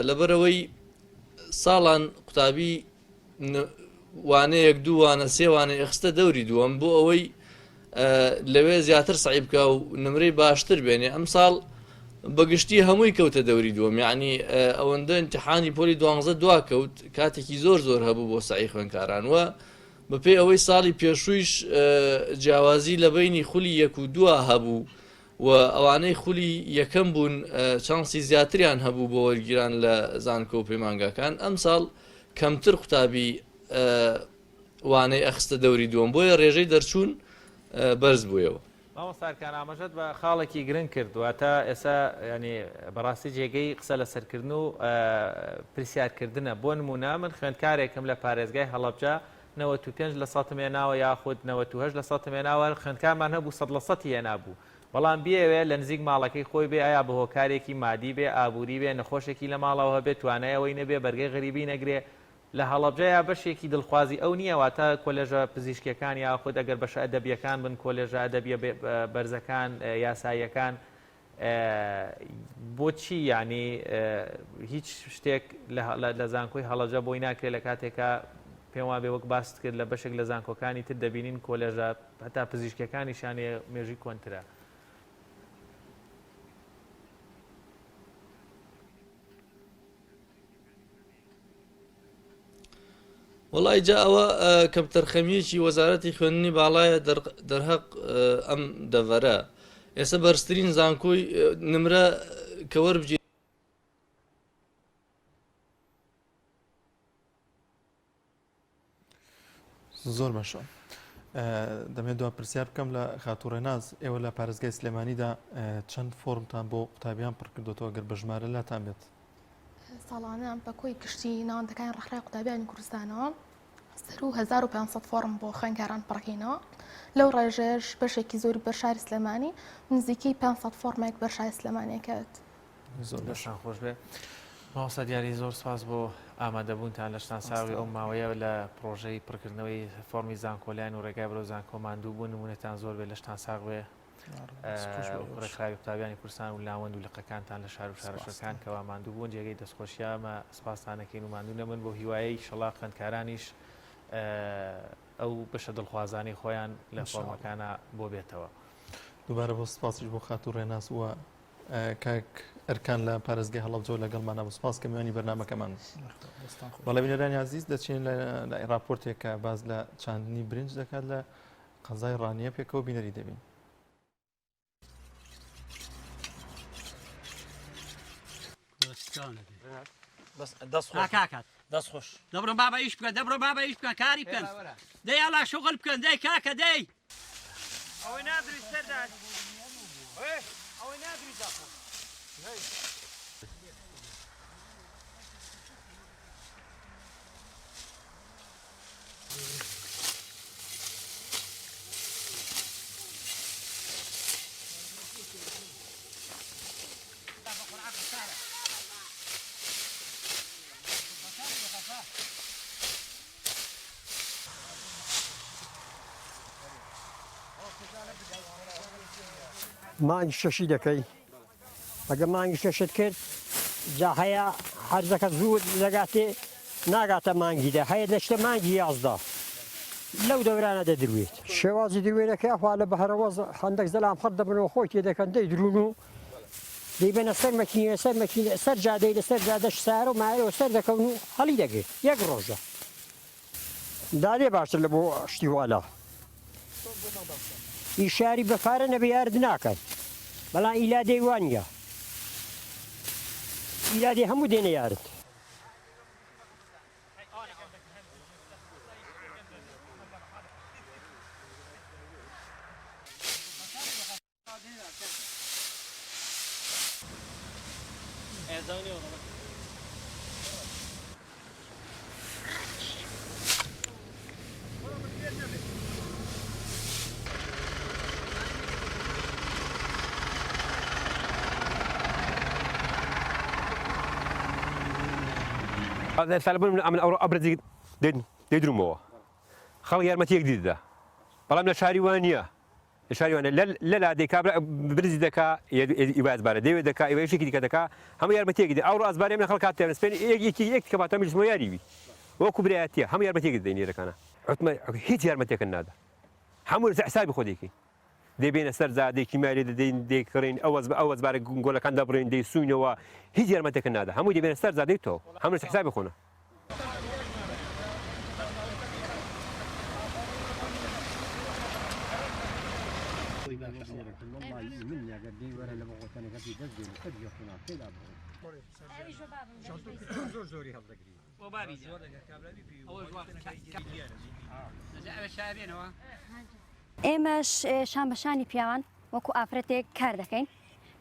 لەبەرەوەی ساڵان قوتابی وانەیەک دووانە سێوانە ئەخستە دەوری دووەم بۆ ئەوەی لەوێ زیاتر سعی بکە و نمرەی باشتر بێنێ ئەم ساڵ بەگشتی هەمووی کەوتە دەوری دووەم یعنی ئەوەندە امتحانی پۆلی 12 دواکەوت کاتێکی زۆر هەبوو بۆ سعی خوێندکاران وە بەپێی ئەوەی ساڵی پێشوویش جیاوازی لە بینی خولی 1 و 2 هەبوو و ئەوانەی خولی یەکەم بوون چانسی زیاتریان هەبوو بۆ وەرگیران لە زانکۆ و پەیمانگاکان ئەم ساڵ کەمتر قوتابی وانەی ئەخستە دەوری دووەم بۆیە ڕێژەی دەرچوون بەرز بوویەوە مامۆستاکان ئاماژەت بە خاڵێکی گرنگ کردوواتە ئێستا ینی بەڕاستی جێگەی قسە لەسەرکردن و پرسیارکردنە بۆ نمونە من خوێندکارێکم لە پارێزگای هەڵەبجە 95 لە سەد هێناوە یاخود 98 لە سەد هێناوە خوێندکارمان هەبوو 100% هێنابوو بەڵام بیاوێ لە نزیک ماڵەکەی خۆی بێ ئایا بە هۆکارێکی مادی بێ ئابووری بێ نەخۆشێکی لە ماڵەوە هەبێت توانایەوەی نەبێ بەرگەی غەریبی نەگرێ لە هەڵەبجە یا بەشێکی دڵخوازی ئەو نییە واتە کۆلێژە پزیشکیەکان یاخود ئەگەر بەشە ئەدەبیەکان بن کۆلێژە ئەدەبیە بەرزەکان یاساییەکان بۆچی ینی هیچ شتێک لە زانکۆی هەڵەجە بۆی ناکرێت لە کاتێکە پێم وابێ وەک باست کرد لە بەشێک لە زانکۆکانی تر دەبینین کۆلێژە هەتا پزیشکەکانیشانێ مێژوی کۆنترە. وڵی جا ئەوە کەپتەرخەمیەکی وەزارەتی خوێندنی باڵایە دەرهەق ئەم دەڤەرە ئێستا بەرزترین زانکۆی نمرە کە وەربگیر زۆر بەشە دەمێت دو پرسیار بکەم لە خاتوڕێناز ئێوە لە پارێزگای سلێمانیدا چەند فۆرمتان بۆ قوتابیان پڕ کردوەوە گەر بە ژمارە لاتان بێت ساڵانە بە کۆی گشتی ناوەندەکانی ڕێکخراوی قوتابیانی کوردستانەوە سەر و 1500 فۆرم بۆ خوێندکاران پڕکەینەوە لەو ڕێژێش بەشێکی زۆری بەرشاری سلێمانی نزیکەی 500 فۆرمێک بەرشاری سلێمانیەکەوێت. زۆر دەشان خۆش بێ. ماوەسا دیاری زۆر سپاس بۆ ئامادەبوونتان لە شتان ساوی ئەو ماوەیە لە پرۆژەی پڕکردنەوەی فۆرمی زانکۆلایان و ڕێگای بەرەو زانکۆ ماندوو بوون نمونەتان زۆر بێ لە شتان ساغ بێ ڕێکخراوی قوتابیانی کوردستان و لاوەند و لقەکانتان لە شار و شارەشەکان کەوا ماندوو بوون جێگەی دەستخۆشیامە سپاسانەکەین و ماندوو نەبن بۆ هیوایەی شەڵا خوێندکارانیش ئەو بەشە دڵخوازانی خۆیان لە فۆرمەکانە بۆ بێتەوە. دووبارە بۆ سپاسیش بۆ خاتوڕێناز وە کاک ئەرکان لە پارێزگای هەڵەبجە لەگەڵمانە بۆ سپاس کە میوانی بەرنامەکەمان. بەڵێ بینەرانی عزیز دەچین لە راپۆرتێک کە باز لە چاندنی برنج دەکات لە قەزای ڕانیە پێکەوە بینەری دەبین. دەستخۆش دەبڕم بابا ئیش بکە دەبڕۆ بابا ئیش بکە کاری بکەن دەی ئەڵا شغل بکەن دەی کاکە دەی ئەوەی نادری سەردان ئەوەی نادری داخۆ مانگی شەشی دەکەی ئەگە مانگی شەشت کرد جا هەیە هەرزەکە زوو لەگاتێ ناگاتە مانگیدا هەیە دەشتە مانگی 11 لەو دەورانە دەدروێت شێوازی دروێنەکە خوا لە بەهرەوەز هەندێک زەلام خەت دەبنەوە خۆی تێ دەکەن دەی درون و دەیبەنە سەر مەکینە سەر جادەی لەسەر جادەش سارە و مایەوە سەر دەکەون و هەڵی دەگرێت یەک ڕۆژە دادێ باشتر لە بۆ شتی والا ئیشاری بەفارە نەبێ یارد ناکەن بەڵام ئیلادەی وانە ئیلادی هەموو دێنە یارد سالبوون من ئەبرزی دەیدرومەوە خەڵ یارمەتیەک دیدە بەڵام لە شاری وانە لە شاری وانە لە لادەی کابرا برزی دەکا ئیبازبارە دەوێت دەکا ئێوەیەشێکی دیکە دەکا هەموو یارمەتیەکی دێ ئەو ئازبارێ من خەڵ کاتێ سپێن یەک کە باتە مجلس یاریوی وەکو برایەتیە هەموو یارمەتیەکی دەین لێرەکانە عوتمە هیچ یارمەتێکن نادا هەموو حسابی خۆدێکی دەبێنە سەر زادێکی مالی دەدەین دەیکڕین ئەوەزبارە گۆلەکان دەبڕین دەی سوینەوە هیچ یارمەتێکن نادا هەموو دەبێنە سەر زادەی تۆ هەموو حسابی خۆنە ئێمەش شانبەشانی پیاوان وەکو ئافرەتێک کار دەکەین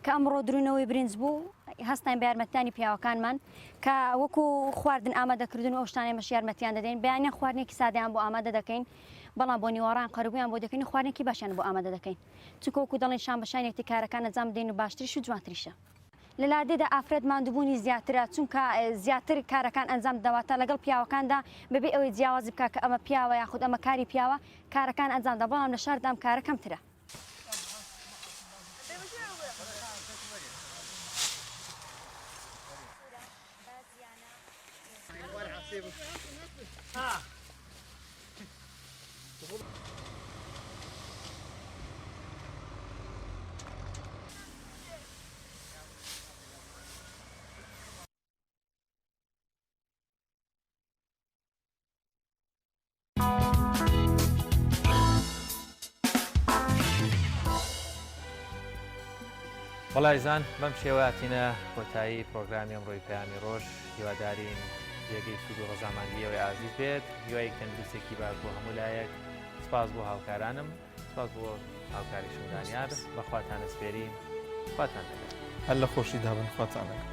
کە ئەمڕۆ درونەوەی برنج بوو هەستین بە یارمەتیانی پیاوەکانمان کە وەکو خواردن ئامادەکردن و ئەو شتانێمەش یارمەتیان دەدەین بەیانە خواردنێکی سادەیان بۆ ئامادە دەکەین بەڵام بۆ نیوەڕان قەربوویان بۆ دەکەین خواردنێکی باشیان بۆ ئامادە دەکەین چونکە وەکو دەڵێن شانبەشانێکی کارەکان ئەنجام بدەین و باشتریش و جوانتریشە لە لادێدا ئافرەت ماندووبوونی زیاترە چونکە زیاتر کارەکان ئەنجام دەواتە لەگەڵ پیاوەکاندا بەبێ ئەوەی جیاوازی بکە کە ئەمە پیاوە یاخود ئەمە کاری پیاوە کارەکان ئەنجامدا بەڵام لە شاردا ئەم کارە کەمترە وەڵایزان بەم شێواتینە کۆتایی پرۆگرامی ئەمڕۆی پەیامی ڕۆژ هیوادارین جێگەی سوود و ڕەزاماندیەوەی ئازیز بێت هیوای تەندروستێکی باش بۆ هەموو لایەک سپاس بۆ هاوکارانم سپاس بۆ هاوکاری شودانیار بەخواتانە سپێرین خواتان دەبێت هەر لە خۆشی دابن خواتانەکە